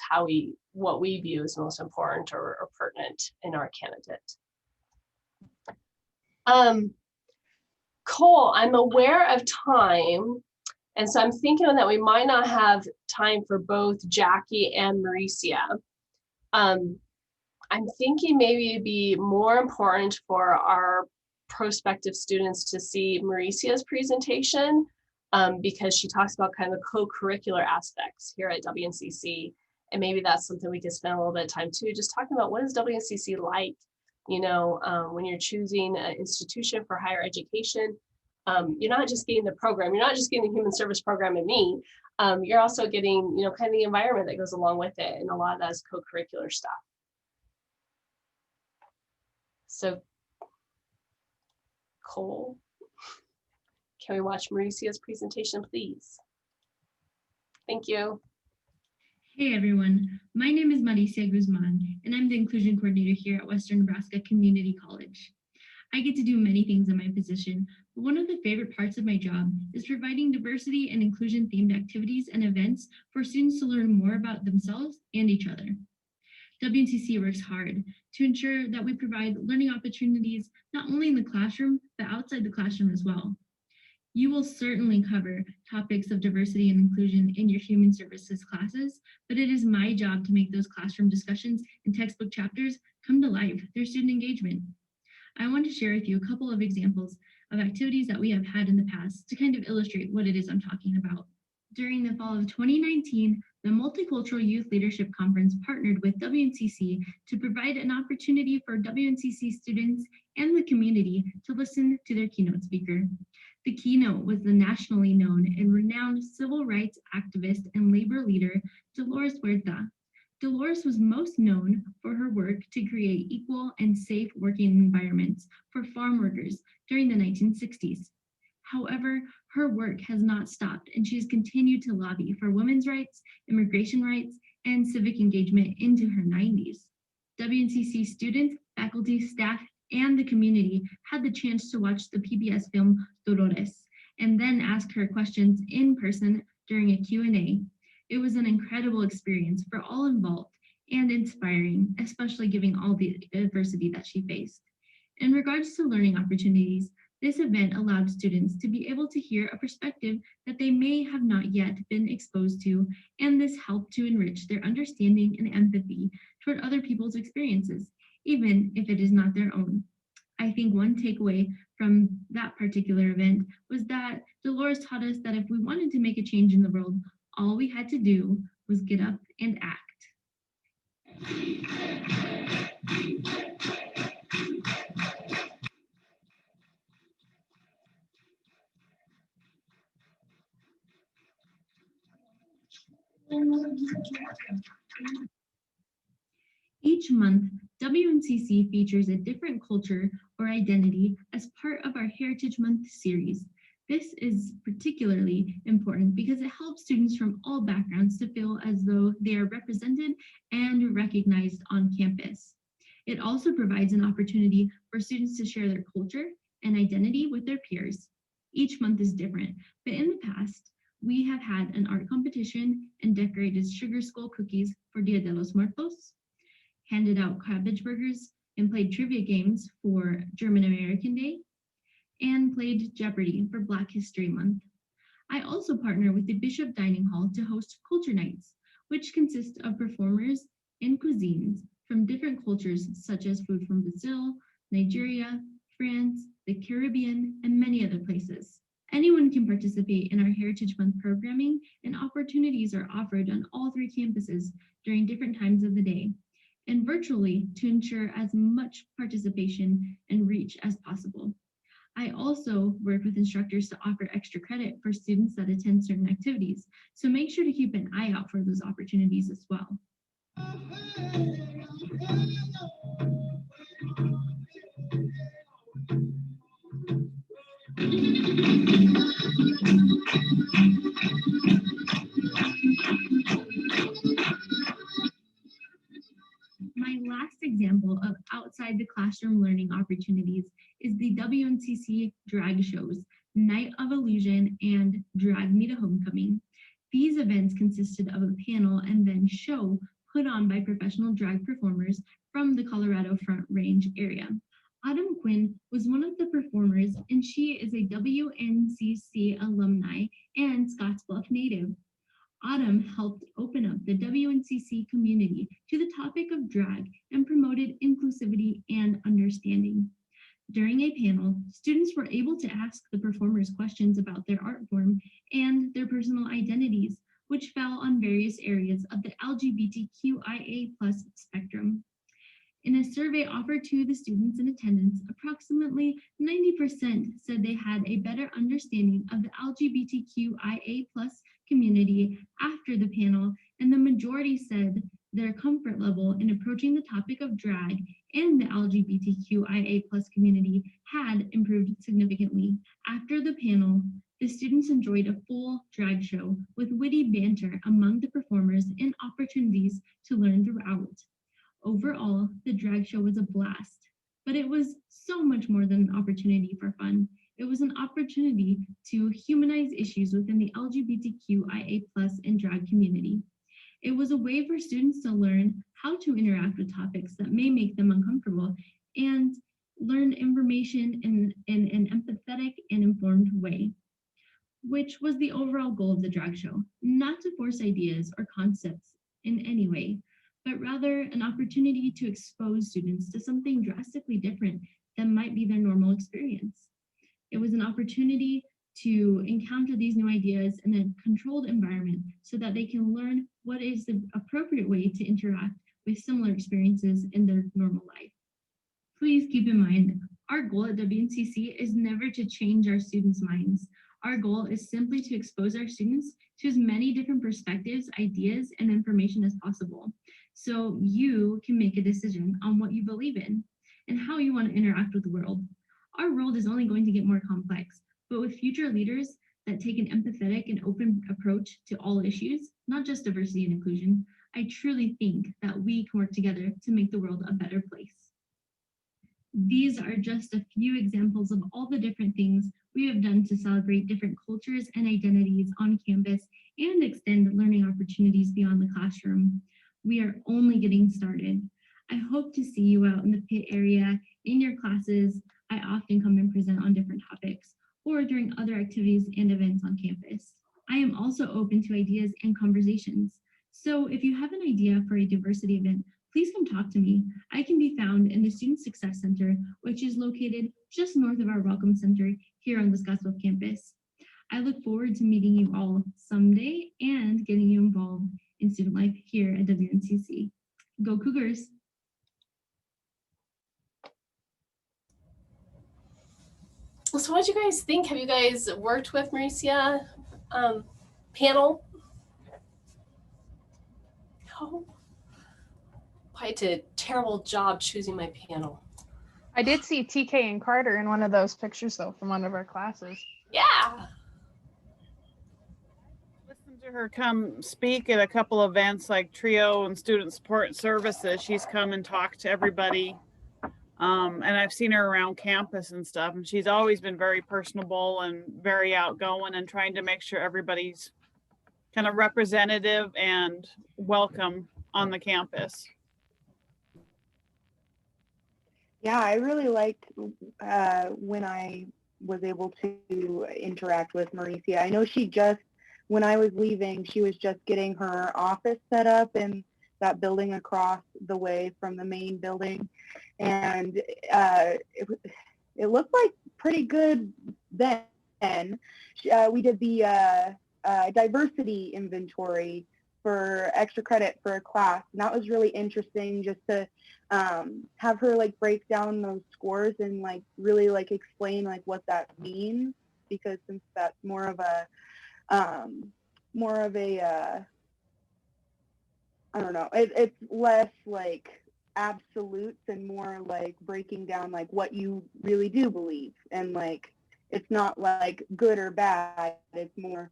what we view as most important or pertinent in our candidate. Cole, I'm aware of time, and so I'm thinking that we might not have time for both Jackie and Mauricia. I'm thinking maybe it'd be more important for our prospective students to see Mauricia's presentation because she talks about kind of the co-curricular aspects here at WNCC. And maybe that's something we could spend a little bit of time too, just talking about what is WNCC like, when you're choosing an institution for higher education. You're not just getting the program, you're not just getting the human service program and me, you're also getting, kind of the environment that goes along with it. And a lot of that is co-curricular stuff. So, Cole, can we watch Mauricia's presentation, please? Thank you. Hey everyone, my name is Mauricia Guzman, and I'm the Inclusion Coordinator here at Western Nebraska Community College. I get to do many things in my position, but one of the favorite parts of my job is providing diversity and inclusion themed activities and events for students to learn more about themselves and each other. WNCC works hard to ensure that we provide learning opportunities not only in the classroom, but outside the classroom as well. You will certainly cover topics of diversity and inclusion in your human services classes, but it is my job to make those classroom discussions and textbook chapters come to life through student engagement. I want to share with you a couple of examples of activities that we have had in the past to kind of illustrate what it is I'm talking about. During the fall of 2019, the Multicultural Youth Leadership Conference partnered with WNCC to provide an opportunity for WNCC students and the community to listen to their keynote speaker. The keynote was the nationally known and renowned civil rights activist and labor leader, Dolores Huerta. Dolores was most known for her work to create equal and safe working environments for farm workers during the 1960s. However, her work has not stopped, and she has continued to lobby for women's rights, immigration rights, and civic engagement into her 90s. WNCC students, faculty, staff, and the community had the chance to watch the PBS film Dolores and then ask her questions in person during a Q&A. It was an incredible experience for all involved and inspiring, especially given all the adversity that she faced. In regards to learning opportunities, this event allowed students to be able to hear a perspective that they may have not yet been exposed to, and this helped to enrich their understanding and empathy toward other people's experiences, even if it is not their own. I think one takeaway from that particular event was that Dolores taught us that if we wanted to make a change in the world, all we had to do was get up and act. Each month, WNCC features a different culture or identity as part of our Heritage Month series. This is particularly important because it helps students from all backgrounds to feel as though they are represented and recognized on campus. It also provides an opportunity for students to share their culture and identity with their peers. Each month is different, but in the past, we have had an art competition and decorated sugar skull cookies for Dia de los Muertos, handed out cabbage burgers, and played trivia games for German American Day, and played Jeopardy for Black History Month. I also partner with the Bishop Dining Hall to host Culture Nights, which consist of performers and cuisines from different cultures such as food from Brazil, Nigeria, France, the Caribbean, and many other places. Anyone can participate in our Heritage Month programming, and opportunities are offered on all 3 campuses during different times of the day and virtually to ensure as much participation and reach as possible. I also work with instructors to offer extra credit for students that attend certain activities, so make sure to keep an eye out for those opportunities as well. My last example of outside the classroom learning opportunities is the WNCC drag shows, Night of Illusion and Drag Me to Homecoming. These events consisted of a panel and then show put on by professional drag performers from the Colorado Front Range area. Autumn Quinn was one of the performers, and she is a WNCC alumni and Scottsbluff native. Autumn helped open up the WNCC community to the topic of drag and promoted inclusivity and understanding. During a panel, students were able to ask the performers questions about their art form and their personal identities, which fell on various areas of the LGBTQIA+ spectrum. In a survey offered to the students in attendance, approximately 90% said they had a better understanding of the LGBTQIA+ community after the panel, and the majority said their comfort level in approaching the topic of drag and the LGBTQIA+ community had improved significantly. After the panel, the students enjoyed a full drag show with witty banter among the performers and opportunities to learn throughout. Overall, the drag show was a blast, but it was so much more than an opportunity for fun. It was an opportunity to humanize issues within the LGBTQIA+ and drag community. It was a way for students to learn how to interact with topics that may make them uncomfortable and learn information in an empathetic and informed way, which was the overall goal of the drag show, not to force ideas or concepts in any way, but rather an opportunity to expose students to something drastically different than might be their normal experience. It was an opportunity to encounter these new ideas in a controlled environment so that they can learn what is the appropriate way to interact with similar experiences in their normal life. Please keep in mind, our goal at WNCC is never to change our students' minds. Our goal is simply to expose our students to as many different perspectives, ideas, and information as possible, so you can make a decision on what you believe in and how you want to interact with the world. Our world is only going to get more complex, but with future leaders that take an empathetic and open approach to all issues, not just diversity and inclusion, I truly think that we can work together to make the world a better place. These are just a few examples of all the different things we have done to celebrate different cultures and identities on campus and extend learning opportunities beyond the classroom. We are only getting started. I hope to see you out in the pit area, in your classes. I often come and present on different topics or during other activities and events on campus. I am also open to ideas and conversations. So if you have an idea for a diversity event, please come talk to me. I can be found in the Student Success Center, which is located just north of our Welcome Center here on the Scottsbluff campus. I look forward to meeting you all someday and getting you involved in student life here at WNCC. Go Cougars! So what do you guys think? Have you guys worked with Mauricia panel? No. I did a terrible job choosing my panel. I did see TK and Carter in one of those pictures, though, from one of our classes. Yeah. Listen to her come speak at a couple events like Trio and Student Support Services. She's come and talked to everybody. And I've seen her around campus and stuff, and she's always been very personable and very outgoing and trying to make sure everybody's kind of representative and welcome on the campus. Yeah, I really liked when I was able to interact with Mauricia. I know she just, when I was leaving, she was just getting her office set up in that building across the way from the main building. And it looked like pretty good then. we did the diversity inventory for extra credit for a class, and that was really interesting just to have her like break down those scores and like really like explain like what that means, because since that's more of a I don't know, it's less like absolutes and more like breaking down like what you really do believe, and like it's not like good or bad, it's more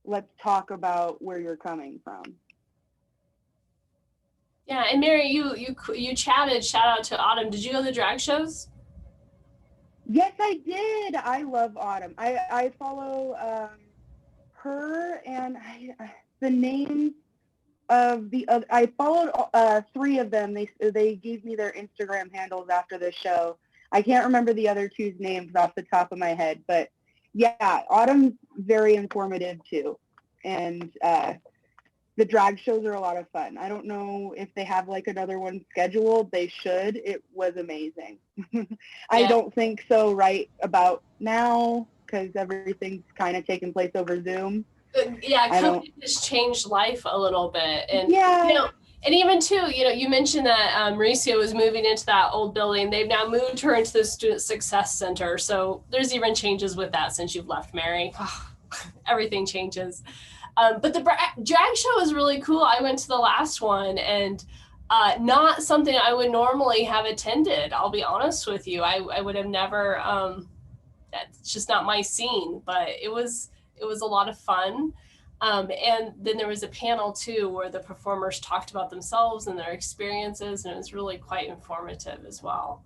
let's talk about where you're coming from. Yeah, and Mary, you chatted. Shout out to Autumn. Did you go to the drag shows? Yes, I did. I love Autumn. I follow her, and the names of the other, I followed 3 of them. They gave me their Instagram handles after the show. I can't remember the other 2's names off the top of my head, but yeah, Autumn's very informative too. And the drag shows are a lot of fun. I don't know if they have like another one scheduled. They should. It was amazing. I don't think so right about now because everything's kind of taking place over Zoom. Yeah, COVID has changed life a little bit. And yeah. You know, and even too, you mentioned that Mauricio was moving into that old building. They've now moved her into the Student Success Center. So there's even changes with that since you've left, Mary. Everything changes. But the drag show was really cool. I went to the last one, and not something I would normally have attended. I'll be honest with you. I would have never, that's just not my scene, but it was a lot of fun. And then there was a panel too, where the performers talked about themselves and their experiences, and it was really quite informative as well.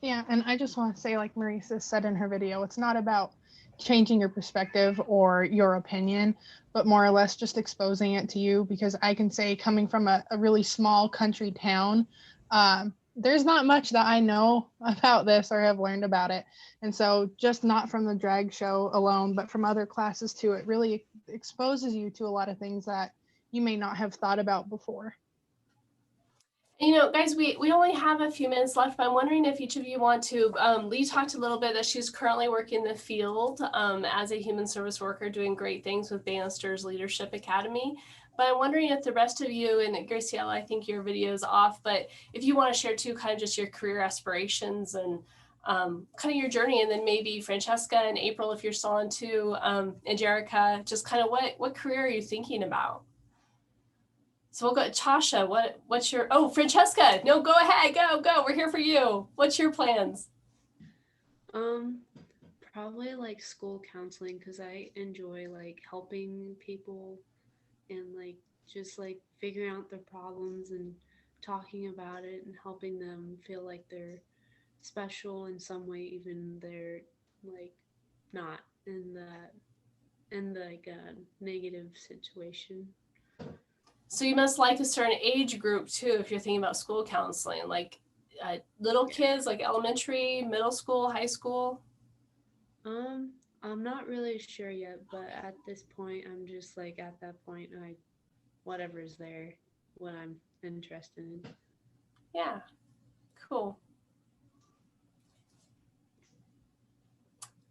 Yeah, and I just want to say, like Marisa said in her video, it's not about changing your perspective or your opinion, but more or less just exposing it to you, because I can say, coming from a really small country town, there's not much that I know about this or have learned about it. And so just not from the drag show alone, but from other classes too, it really exposes you to a lot of things that you may not have thought about before. Guys, we only have a few minutes left, but I'm wondering if each of you want to, Lee talked a little bit that she's currently working in the field as a human service worker, doing great things with Bannister's Leadership Academy. But I'm wondering if the rest of you, and Graciela, I think your video is off, but if you want to share too, kind of just your career aspirations and kind of your journey, and then maybe Francesca and April, if you're still on too, and Jerica, just kind of what career are you thinking about? So we'll go, Tasha, what's your, Francesca, no, go ahead, go, we're here for you. What's your plans? Probably like school counseling, because I enjoy like helping people and like just like figuring out their problems and talking about it and helping them feel like they're special in some way, even they're like not in like a negative situation. So you must like a certain age group too, if you're thinking about school counseling, like little kids, like elementary, middle school, high school. I'm not really sure yet, but at this point, I'm just like at that point, whatever's there, what I'm interested in. Yeah, cool.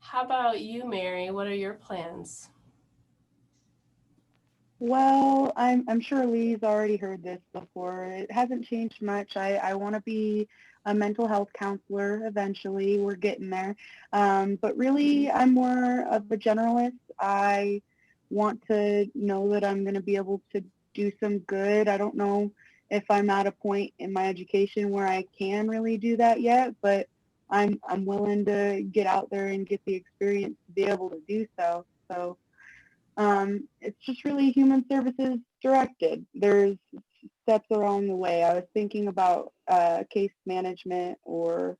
How about you, Mary? What are your plans? Well, I'm sure Lee's already heard this before. It hasn't changed much. I want to be a mental health counselor eventually. We're getting there. But really, I'm more of a generalist. I want to know that I'm going to be able to do some good. I don't know if I'm at a point in my education where I can really do that yet, but I'm willing to get out there and get the experience to be able to do so. So it's just really human services directed. There's steps along the way. I was thinking about case management, or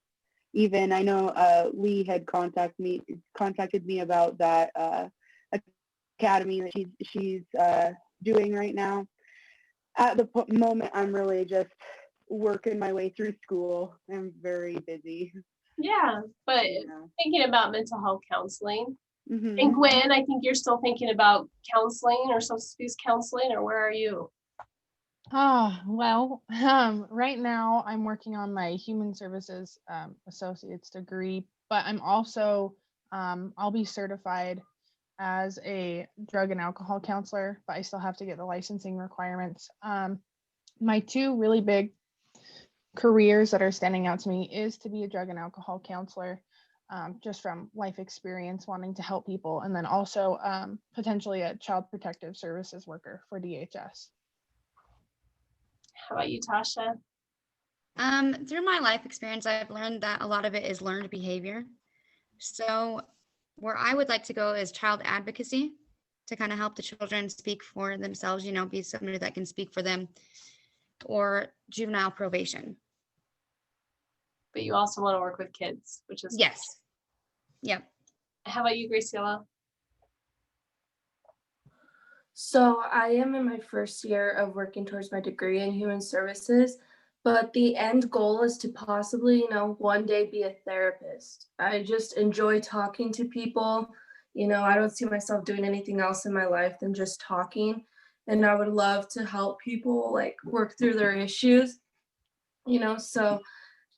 even I know Lee had contacted me about that academy that she's doing right now. At the moment, I'm really just working my way through school. I'm very busy. Yeah, but thinking about mental health counseling. Mm-hmm. And Gwen, I think you're still thinking about counseling or substance abuse counseling, or where are you? Well, right now I'm working on my human services associate's degree, but I'm also I'll be certified as a drug and alcohol counselor, but I still have to get the licensing requirements. My two really big careers that are standing out to me is to be a drug and alcohol counselor, just from life experience, wanting to help people, and then also potentially a child protective services worker for DHS. How about you, Tasha? Through my life experience, I've learned that a lot of it is learned behavior. So where I would like to go is child advocacy, to kind of help the children speak for themselves, be somebody that can speak for them, or juvenile probation. But you also want to work with kids, which is yes. Yep. How about you, Graciela? So I am in my first year of working towards my degree in human services, but the end goal is to possibly, one day be a therapist. I just enjoy talking to people. I don't see myself doing anything else in my life than just talking. And I would love to help people like work through their issues, so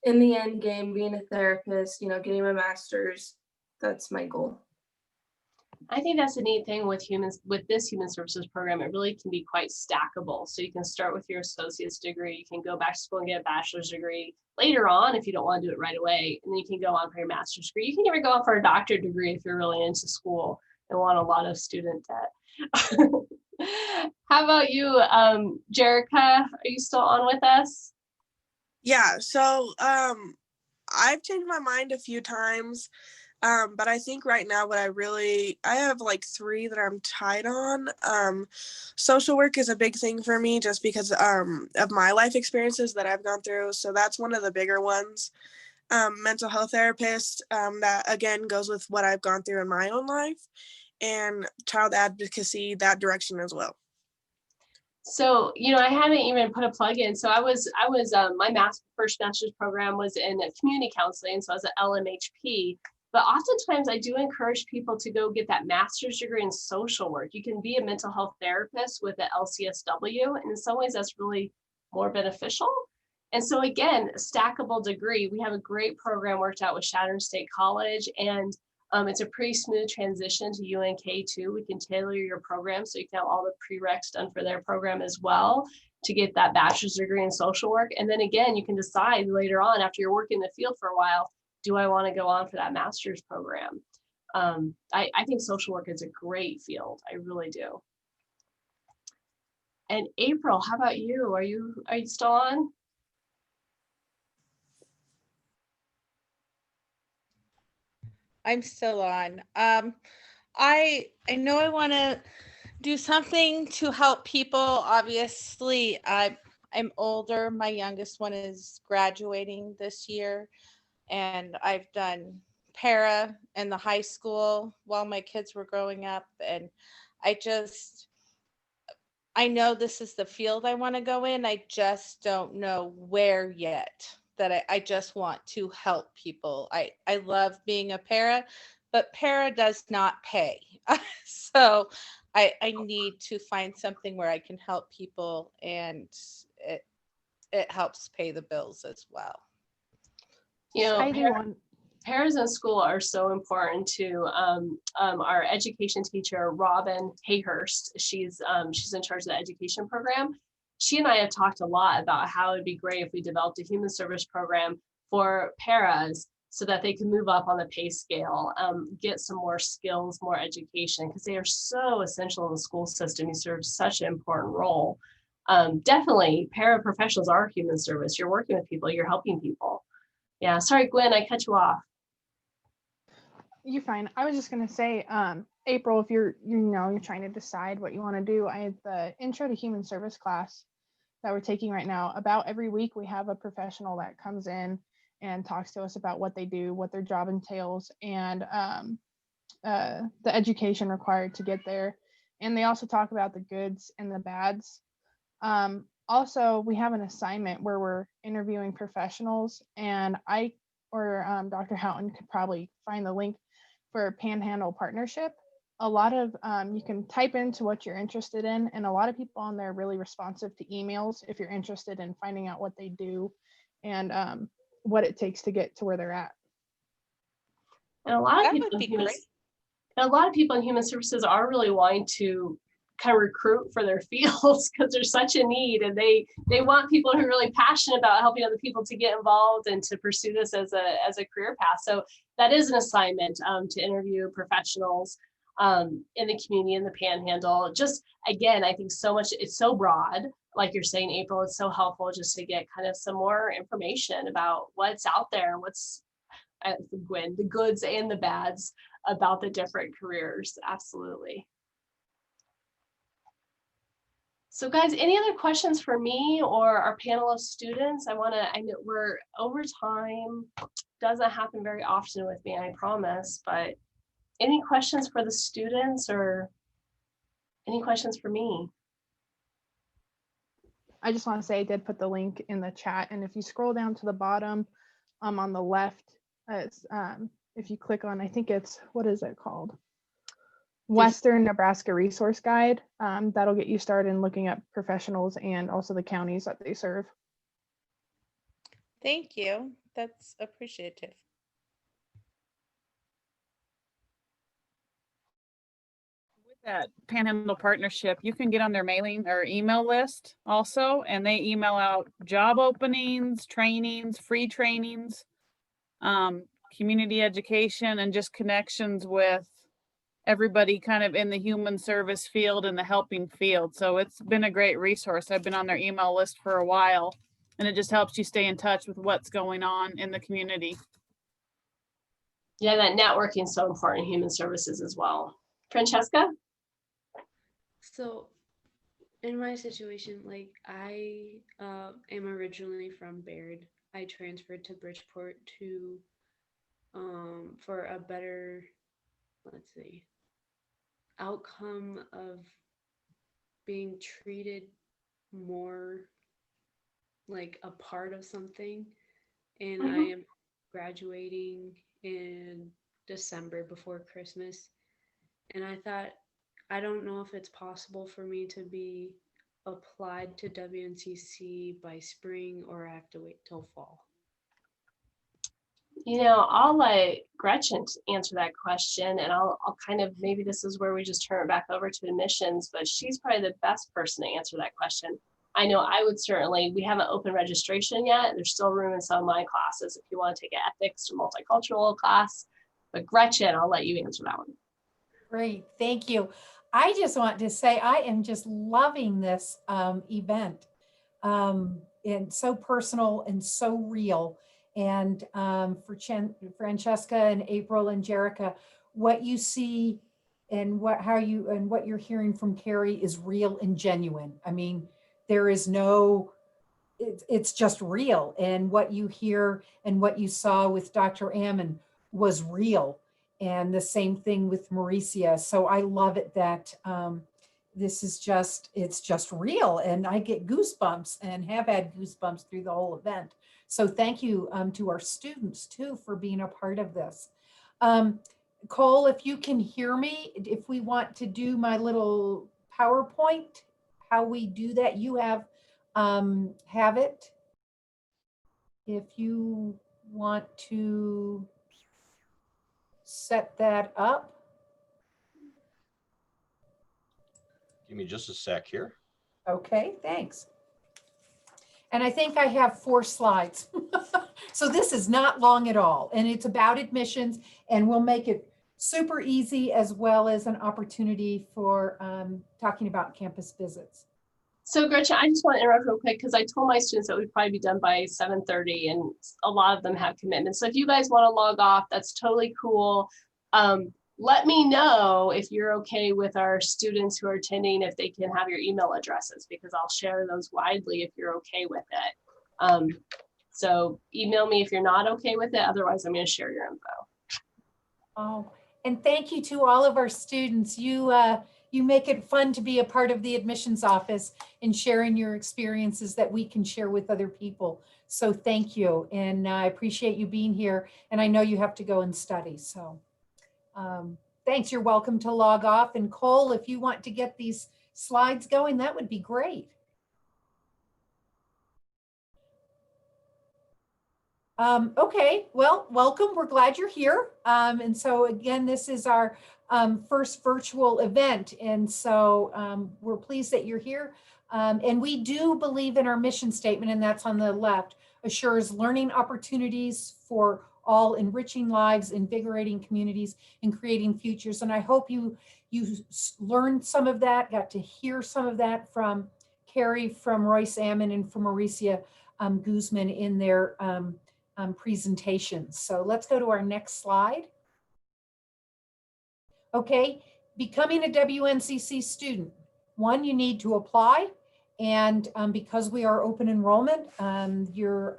in the end game, being a therapist, getting my master's, that's my goal. I think that's a neat thing with this human services program. It really can be quite stackable. So you can start with your associate's degree, you can go back to school and get a bachelor's degree later on if you don't want to do it right away, and then you can go on for your master's degree. You can even go on for a doctorate degree if you're really into school and want a lot of student debt. How about you, Jerica? Are you still on with us? Yeah, so I've changed my mind a few times. But I think right now I have like 3 that I'm tied on. Social work is a big thing for me just because of my life experiences that I've gone through. So that's one of the bigger ones. Mental health therapist, that again goes with what I've gone through in my own life, and child advocacy, that direction as well. So, I haven't even put a plug in. So I was my first master's program was in community counseling. So I was an LMHP. But oftentimes I do encourage people to go get that master's degree in social work. You can be a mental health therapist with an LCSW, and in some ways that's really more beneficial. And so again, a stackable degree. We have a great program worked out with Shattern State College, and it's a pretty smooth transition to UNK too. We can tailor your program so you can have all the prereqs done for their program as well to get that bachelor's degree in social work. And then again, you can decide later on after you're working in the field for a while, do I want to go on for that master's program? I think social work is a great field. I really do. And April, how about you? Are you still on? I'm still on. I know I want to do something to help people. Obviously, I'm older. My youngest one is graduating this year, and I've done para in the high school while my kids were growing up, and I know this is the field I want to go in. I just don't know where yet. That I just want to help people. I love being a para, but para does not pay. So I need to find something where I can help people, and it helps pay the bills as well. Paras in school are so important to our education teacher, Robin Hayhurst. She's in charge of the education program. She and I have talked a lot about how it'd be great if we developed a human service program for paras so that they can move up on the pay scale, get some more skills, more education, because they are so essential in the school system. You serve such an important role. Definitely, paraprofessionals are human service. You're working with people, you're helping people. Yeah, sorry, Gwen, I cut you off. You're fine. I was just gonna say, April, if you're trying to decide what you want to do, I had the Intro to Human Service class that we're taking right now. About every week, we have a professional that comes in and talks to us about what they do, what their job entails, and the education required to get there. And they also talk about the goods and the bads. Also, we have an assignment where we're interviewing professionals, and Dr. Houghton could probably find the link for Panhandle Partnership. A lot of you can type into what you're interested in, and a lot of people on there are really responsive to emails if you're interested in finding out what they do and what it takes to get to where they're at. And a lot of That people would in be human, great. and a lot of people in human services are really wanting to kind of recruit for their fields because there's such a need, and they want people who are really passionate about helping other people to get involved and to pursue this as a career path. So that is an assignment, to interview professionals in the community, in the Panhandle. Just again, I think so much, it's so broad, like you're saying, April. It's so helpful just to get kind of some more information about what's out there, what's Gwen, the goods and the bads about the different careers. Absolutely. So guys, any other questions for me or our panel of students? I know we're over time. Doesn't happen very often with me, I promise, but any questions for the students or any questions for me? I just want to say I did put the link in the chat, and if you scroll down to the bottom, on the left, it's if you click on, I think it's, what is it called? Western Nebraska Resource Guide. That'll get you started in looking at professionals and also the counties that they serve. Thank you. That's appreciative. With that Panhandle partnership, you can get on their mailing or email list also, and they email out job openings, trainings, free trainings, community education, and just connections with everybody kind of in the human service field and the helping field. So it's been a great resource. I've been on their email list for a while, and it just helps you stay in touch with what's going on in the community. Yeah, that networking is so important in human services as well. Francesca? So in my situation, like I am originally from Baird. I transferred to Bridgeport to for a better, let's see, outcome of being treated more like a part of something. And I am graduating in December before Christmas. And I thought, I don't know if it's possible for me to be applied to WNCC by spring, or I have to wait till fall. You know, I'll let Gretchen answer that question, and I'll kind of, maybe this is where we just turn it back over to admissions, but she's probably the best person to answer that question. I know I would certainly, we haven't opened registration yet. There's still room in some of my classes if you want to take an ethics or multicultural class, but Gretchen, I'll let you answer that one. Great, thank you. I just want to say I am just loving this event. And so personal and so real. And for Francesca and April and Jerica, what you see and what you're hearing from Carrie is real and genuine. I mean, there is no, it's just real. And what you hear and what you saw with Dr. Ammon was real. And the same thing with Mauricia. So I love it that this is just, it's just real. And I get goosebumps and have had goosebumps through the whole event. So thank you to our students too for being a part of this. Cole, if you can hear me, if we want to do my little PowerPoint, how we do that, you have it. If you want to set that up. Give me just a sec here. Okay, thanks. And I think I have 4 slides. So this is not long at all. And it's about admissions, and we'll make it super easy as well as an opportunity for talking about campus visits. So Gretchen, I just want to interrupt real quick because I told my students that we'd probably be done by 7:30, and a lot of them have commitments. So if you guys want to log off, that's totally cool. Let me know if you're okay with our students who are attending, if they can have your email addresses, because I'll share those widely if you're okay with it. So email me if you're not okay with it. Otherwise, I'm going to share your info. Oh, and thank you to all of our students. You make it fun to be a part of the admissions office and sharing your experiences that we can share with other people. So thank you. And I appreciate you being here. And I know you have to go and study. So thanks. You're welcome to log off. And Cole, if you want to get these slides going, that would be great. Okay, well, welcome. We're glad you're here. And so again, this is our first virtual event. And so we're pleased that you're here. And we do believe in our mission statement, and that's on the left, assures learning opportunities for all, enriching lives, invigorating communities, and creating futures. And I hope you learned some of that, got to hear some of that from Carrie, from Royce Ammon, and from Mauricia Guzman in their presentations. So let's go to our next slide. Okay, becoming a WNCC student. One, you need to apply, and because we are open enrollment, you're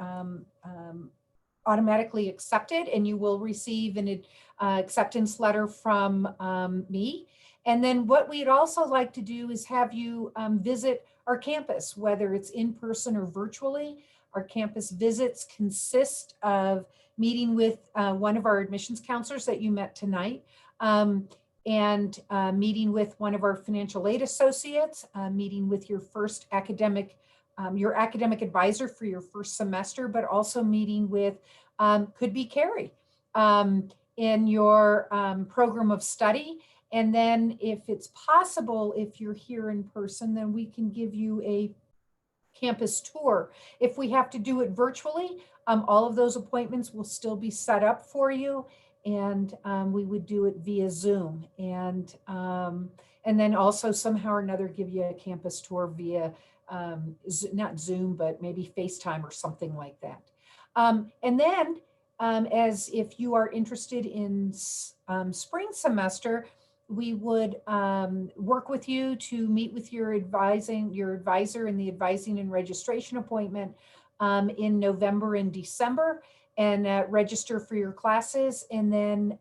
automatically accepted, and you will receive an acceptance letter from me. And then what we'd also like to do is have you visit our campus, whether it's in person or virtually. Our campus visits consist of meeting with one of our admissions counselors that you met tonight, and meeting with one of our financial aid associates, meeting with your first academic advisor for your first semester, but also meeting with, could be Carrie, in your program of study. And then if it's possible, if you're here in person, then we can give you a campus tour. If we have to do it virtually, all of those appointments will still be set up for you, and we would do it via Zoom. And then also somehow or another give you a campus tour via, not Zoom, but maybe FaceTime or something like that. And then as if you are interested in spring semester, we would work with you to meet with your advisor in the advising and registration appointment in November and December, and register for your classes. And then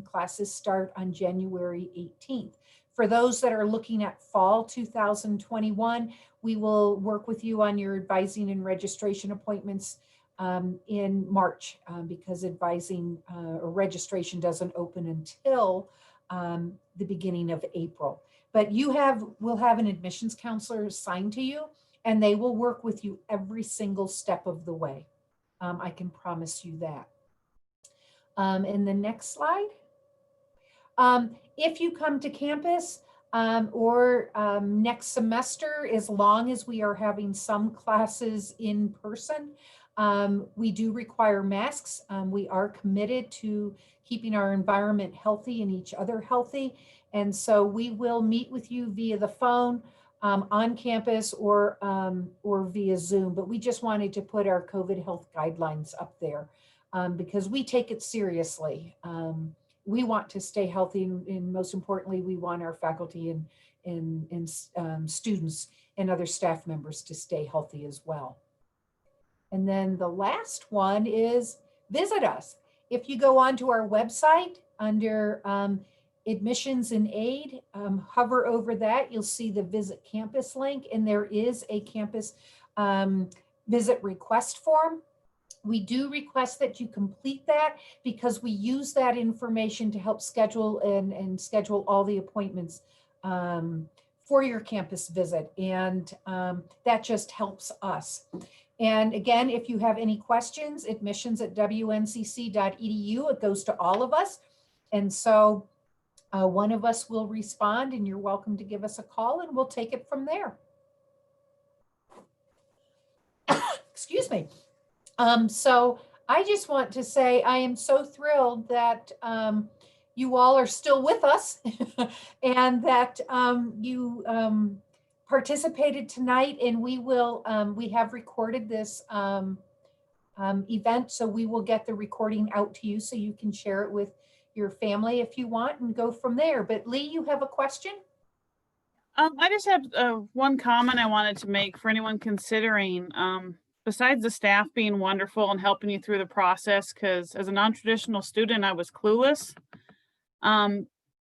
classes start on January 18th. For those that are looking at fall 2021, we will work with you on your advising and registration appointments in March, because advising or registration doesn't open until the beginning of April. But we'll have an admissions counselor assigned to you, and they will work with you every single step of the way. I can promise you that. In the next slide. If you come to campus or next semester, as long as we are having some classes in person, we do require masks. We are committed to keeping our environment healthy and each other healthy. And so we will meet with you via the phone, on campus, or via Zoom. But we just wanted to put our COVID health guidelines up there because we take it seriously. We want to stay healthy, and most importantly, we want our faculty and students and other staff members to stay healthy as well. And then the last one is visit us. If you go onto our website under admissions and aid, hover over that, you'll see the visit campus link, and there is a campus visit request form. We do request that you complete that because we use that information to help schedule and schedule all the appointments for your campus visit. And that just helps us. And again, if you have any questions, admissions@wncc.edu, it goes to all of us. And so one of us will respond, and you're welcome to give us a call, and we'll take it from there. Excuse me. So I just want to say I am so thrilled that you all are still with us and that you participated tonight, and we have recorded this event, so we will get the recording out to you so you can share it with your family if you want and go from there. But Lee, you have a question? I just have one comment I wanted to make for anyone considering, besides the staff being wonderful and helping you through the process, because as a non-traditional student, I was clueless.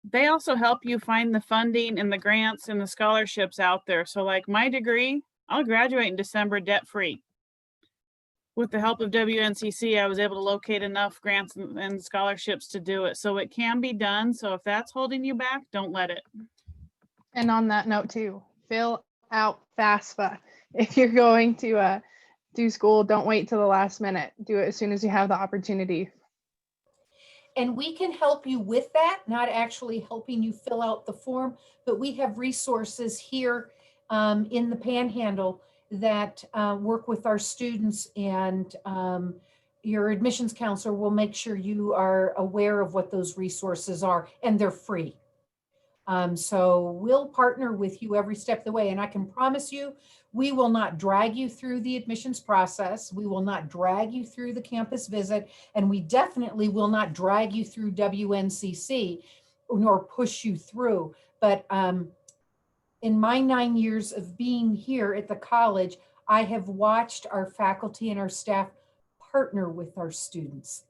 They also help you find the funding and the grants and the scholarships out there. So like my degree, I'll graduate in December debt-free. With the help of WNCC, I was able to locate enough grants and scholarships to do it. So it can be done. So if that's holding you back, don't let it. And on that note too, fill out FAFSA if you're going to do school. Don't wait till the last minute. Do it as soon as you have the opportunity. And we can help you with that, not actually helping you fill out the form, but we have resources here in the Panhandle that work with our students, and your admissions counselor will make sure you are aware of what those resources are, and they're free. So we'll partner with you every step of the way. And I can promise you, we will not drag you through the admissions process. We will not drag you through the campus visit. And we definitely will not drag you through WNCC nor push you through. But in my 9 years of being here at the college, I have watched our faculty and our staff partner with our students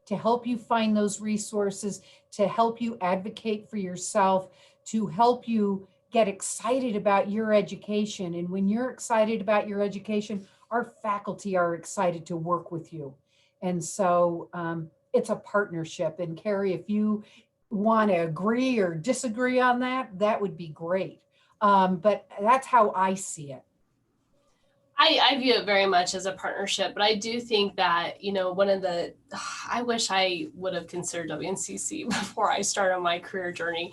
to help you find those resources, to help you advocate for yourself, to help you get excited about your education. And when you're excited about your education, our faculty are excited to work with you. And so it's a partnership. And Carrie, if you want to agree or disagree on that, that would be great. But that's how I see it. I view it very much as a partnership, but I do think that, you know, I wish I would have considered WNCC before I started my career journey,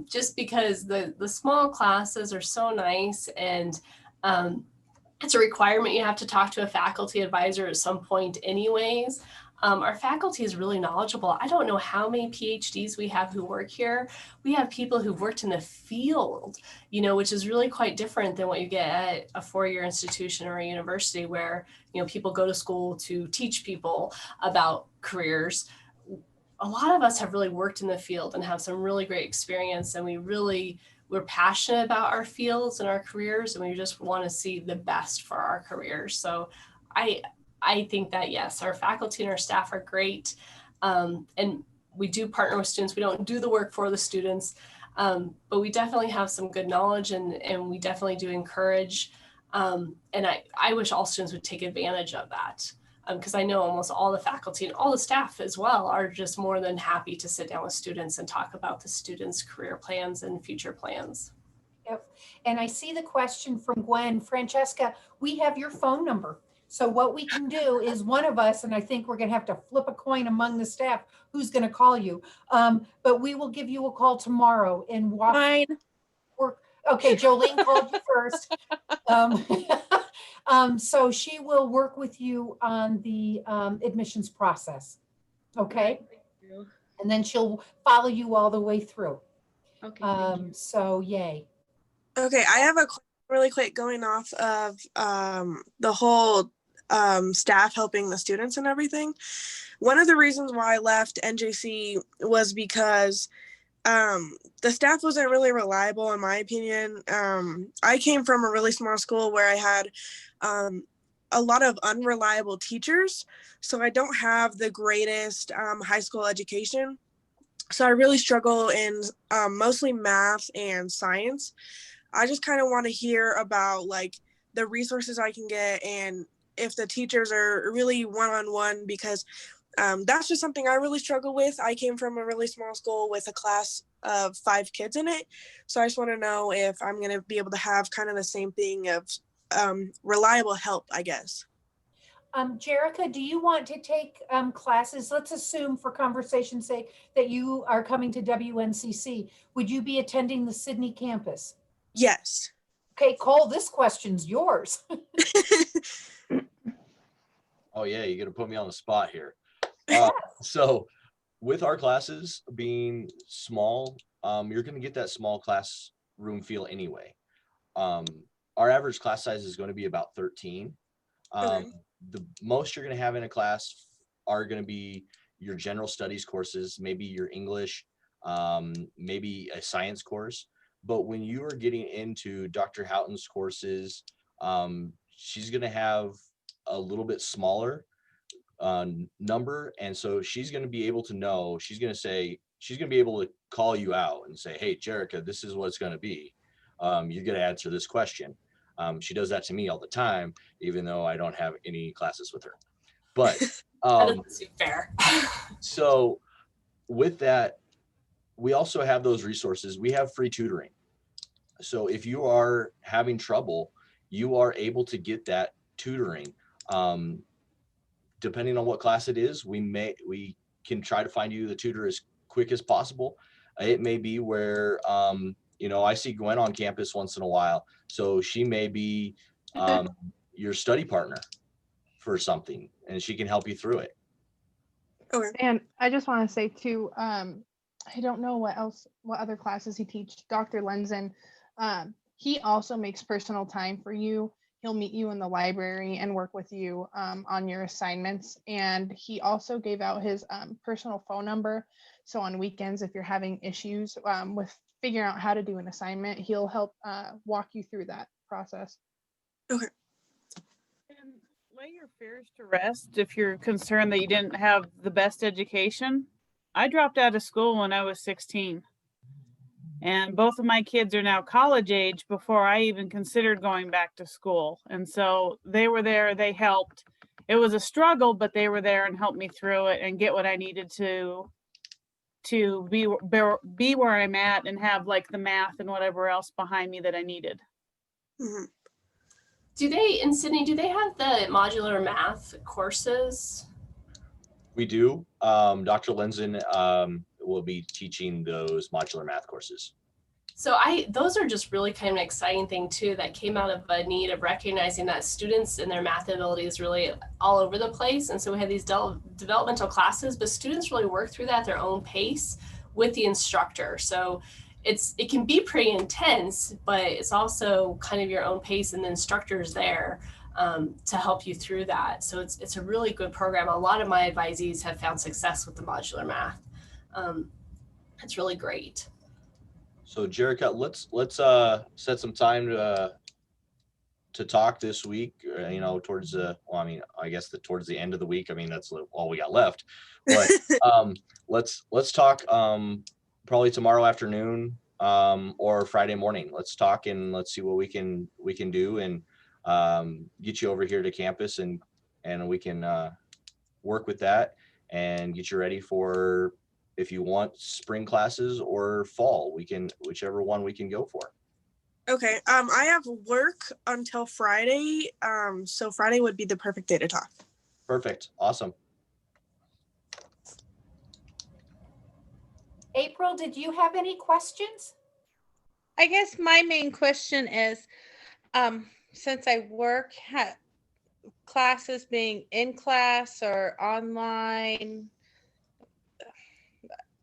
just because the small classes are so nice, and it's a requirement you have to talk to a faculty advisor at some point anyways. Our faculty is really knowledgeable. I don't know how many PhDs we have who work here. We have people who've worked in the field, you know, which is really quite different than what you get at a four-year institution or a university where, you know, people go to school to teach people about careers. A lot of us have really worked in the field and have some really great experience, and we're passionate about our fields and our careers, and we just want to see the best for our careers. So I think that, yes, our faculty and our staff are great. And we do partner with students. We don't do the work for the students, but we definitely have some good knowledge, and we definitely do encourage. And I wish all students would take advantage of that, because I know almost all the faculty and all the staff as well are just more than happy to sit down with students and talk about the students' career plans and future plans. Yep. And I see the question from Gwen. Francesca, we have your phone number. So what we can do is one of us, and I think we're going to have to flip a coin among the staff who's going to call you. But we will give you a call tomorrow and walk. Fine. Work. Okay, Jolene called you first. So she will work with you on the admissions process. Okay. Thank you. And then she'll follow you all the way through. Okay. Thank you. So yay. Okay, I have a really quick going off of the whole staff helping the students and everything. One of the reasons why I left NJC was because the staff wasn't really reliable, in my opinion. I came from a really small school where I had a lot of unreliable teachers, so I don't have the greatest high school education. So I really struggle in mostly math and science. I just kind of want to hear about like the resources I can get, and if the teachers are really one-on-one, because that's just something I really struggle with. I came from a really small school with a class of 5 kids in it. So I just want to know if I'm going to be able to have kind of the same thing of reliable help, I guess. Jerica, do you want to take classes? Let's assume for conversation's sake that you are coming to WNCC. Would you be attending the Sydney campus? Yes. Okay, Cole, this question's yours. Oh yeah, you're gonna put me on the spot here. So with our classes being small, you're gonna get that small classroom feel anyway. Our average class size is going to be about 13. Okay. The most you're gonna have in a class are gonna be your general studies courses, maybe your English, maybe a science course. But when you are getting into Dr. Houghton's courses, she's going to have a little bit smaller number. And so she's going to be able to know, she's going to be able to call you out and say, hey, Jerica, this is what it's going to be. You're going to answer this question. She does that to me all the time, even though I don't have any classes with her. But That doesn't seem fair. So with that, we also have those resources. We have free tutoring. So if you are having trouble, you are able to get that tutoring. Depending on what class it is, we can try to find you the tutor as quick as possible. It may be where, you know, I see Gwen on campus once in a while, so she may be your study partner for something, and she can help you through it. Okay. And I just want to say too, I don't know what other classes he teaches. Dr. Lenzen, he also makes personal time for you. He'll meet you in the library and work with you on your assignments. And he also gave out his personal phone number. So on weekends, if you're having issues with figuring out how to do an assignment, he'll help walk you through that process. Okay. And lay your fears to rest if you're concerned that you didn't have the best education. I dropped out of school when I was 16. And both of my kids are now college age before I even considered going back to school. And so they were there, they helped. It was a struggle, but they were there and helped me through it and get what I needed to be where I'm at and have like the math and whatever else behind me that I needed. Mm-hmm. Do they, in Sydney, do they have the modular math courses? We do. Dr. Lenzen will be teaching those modular math courses. So those are just really kind of an exciting thing too, that came out of a need of recognizing that students and their math ability is really all over the place. And so we have these developmental classes, but students really work through that at their own pace with the instructor. So it can be pretty intense, but it's also kind of your own pace, and the instructor's there to help you through that. So it's a really good program. A lot of my advisees have found success with the modular math. It's really great. So Jerica, let's set some time to talk this week. You know, towards towards the end of the week. I mean, that's all we got left. But let's talk probably tomorrow afternoon or Friday morning. Let's talk and let's see what we can do and get you over here to campus and we can work with that and get you ready for, if you want, spring classes or fall. We can, whichever one we can go for. Okay. I have work until Friday. So Friday would be the perfect day to talk. Perfect. Awesome. April, did you have any questions? I guess my main question is, since I work at classes being in class or online,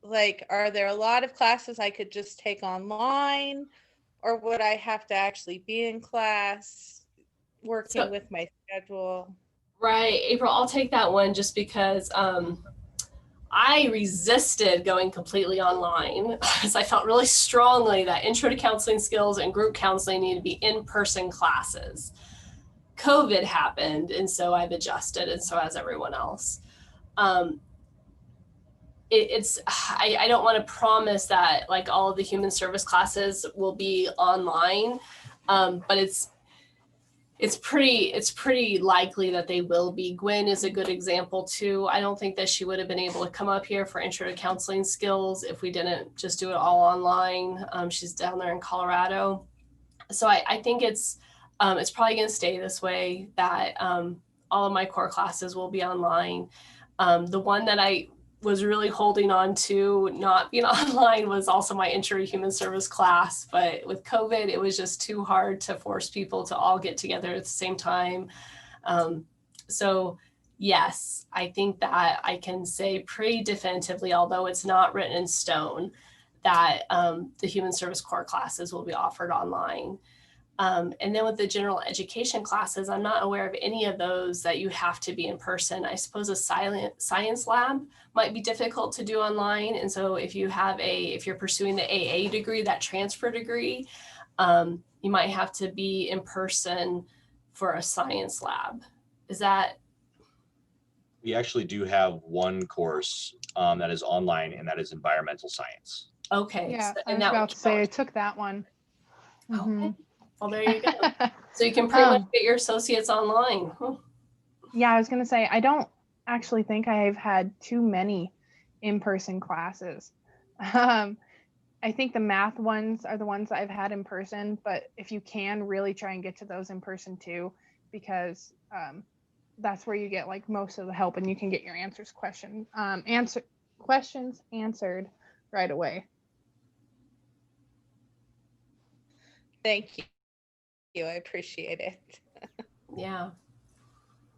like, are there a lot of classes I could just take online, or would I have to actually be in class working with my schedule? Right, April, I'll take that one just because I resisted going completely online because I felt really strongly that intro to counseling skills and group counseling need to be in-person classes. COVID happened, and so I've adjusted, and so has everyone else. I don't want to promise that like all of the human service classes will be online, but it's pretty likely that they will be. Gwen is a good example too. I don't think that she would have been able to come up here for intro to counseling skills if we didn't just do it all online. She's down there in Colorado. So I think it's probably going to stay this way, that all of my core classes will be online. The one that I was really holding on to not being online was also my intro to human service class, but with COVID, it was just too hard to force people to all get together at the same time. So yes, I think that I can say pretty definitively, although it's not written in stone, that the human service core classes will be offered online. And then with the general education classes, I'm not aware of any of those that you have to be in person. I suppose a science lab might be difficult to do online. And so if you're pursuing the AA degree, that transfer degree, you might have to be in person for a science lab. Is that? We actually do have one course that is online, and that is environmental science. Okay. Yeah, So, I was about to say I took that one. Okay. Well, there you go. So you can pretty much get your associates online. Yeah, I was going to say, I don't actually think I've had too many in-person classes. I think the math ones are the ones that I've had in person, but if you can really try and get to those in person too, because that's where you get like most of the help, and you can get your questions answered right away. Thank you. I appreciate it. Yeah.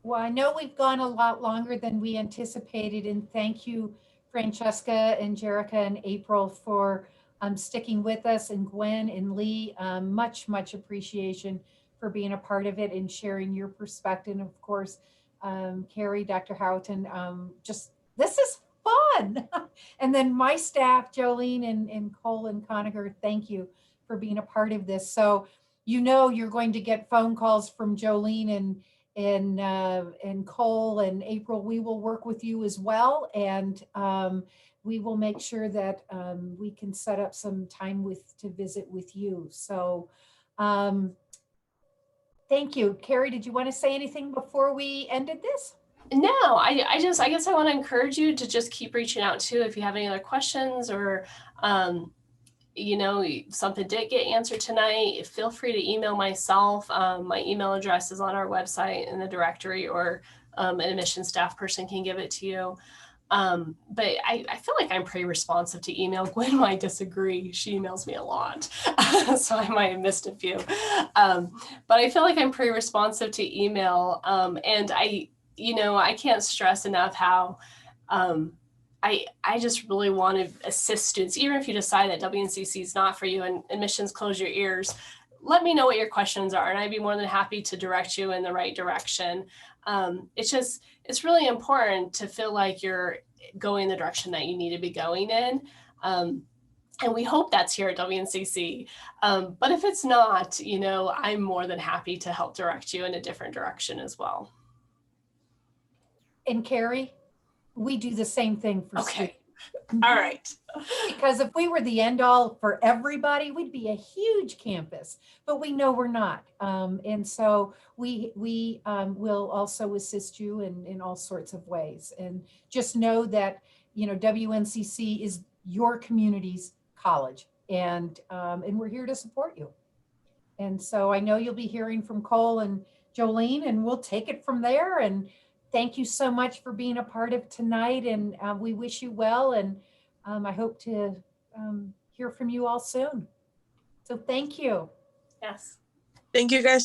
Well, I know we've gone a lot longer than we anticipated, and thank you, Francesca and Jerica and April, for sticking with us, and Gwen and Lee, much appreciation for being a part of it and sharing your perspective. And of course, Carrie, Dr. Houghton, just this is fun. And then my staff, Jolene and Cole and Conacher, thank you for being a part of this. So you know you're going to get phone calls from Jolene and Cole and April. We will work with you as well, and we will make sure that we can set up some time to visit with you. So thank you. Carrie, did you want to say anything before we ended this? No, I guess I want to encourage you to just keep reaching out too if you have any other questions, or you know, something did get answered tonight, feel free to email myself. My email address is on our website in the directory, or an admission staff person can give it to you. But I feel like I'm pretty responsive to email. Gwen might disagree. She emails me a lot, so I might have missed a few. But I feel like I'm pretty responsive to email. And I can't stress enough how I just really want to assist students. Even if you decide that WNCC is not for you and admissions, close your ears. Let me know what your questions are, and I'd be more than happy to direct you in the right direction. It's really important to feel like you're going the direction that you need to be going in. And we hope that's here at WNCC. But if it's not, I'm more than happy to help direct you in a different direction as well. And Carrie, we do the same thing for Okay. students. All right. Because if we were the end all for everybody, we'd be a huge campus, but we know we're not. And so we will also assist you in all sorts of ways. And just know that, WNCC is your community's college, and we're here to support you. And so I know you'll be hearing from Cole and Jolene, and we'll take it from there. And thank you so much for being a part of tonight. And we wish you well. And I hope to hear from you all soon. So thank you. Yes. Thank you guys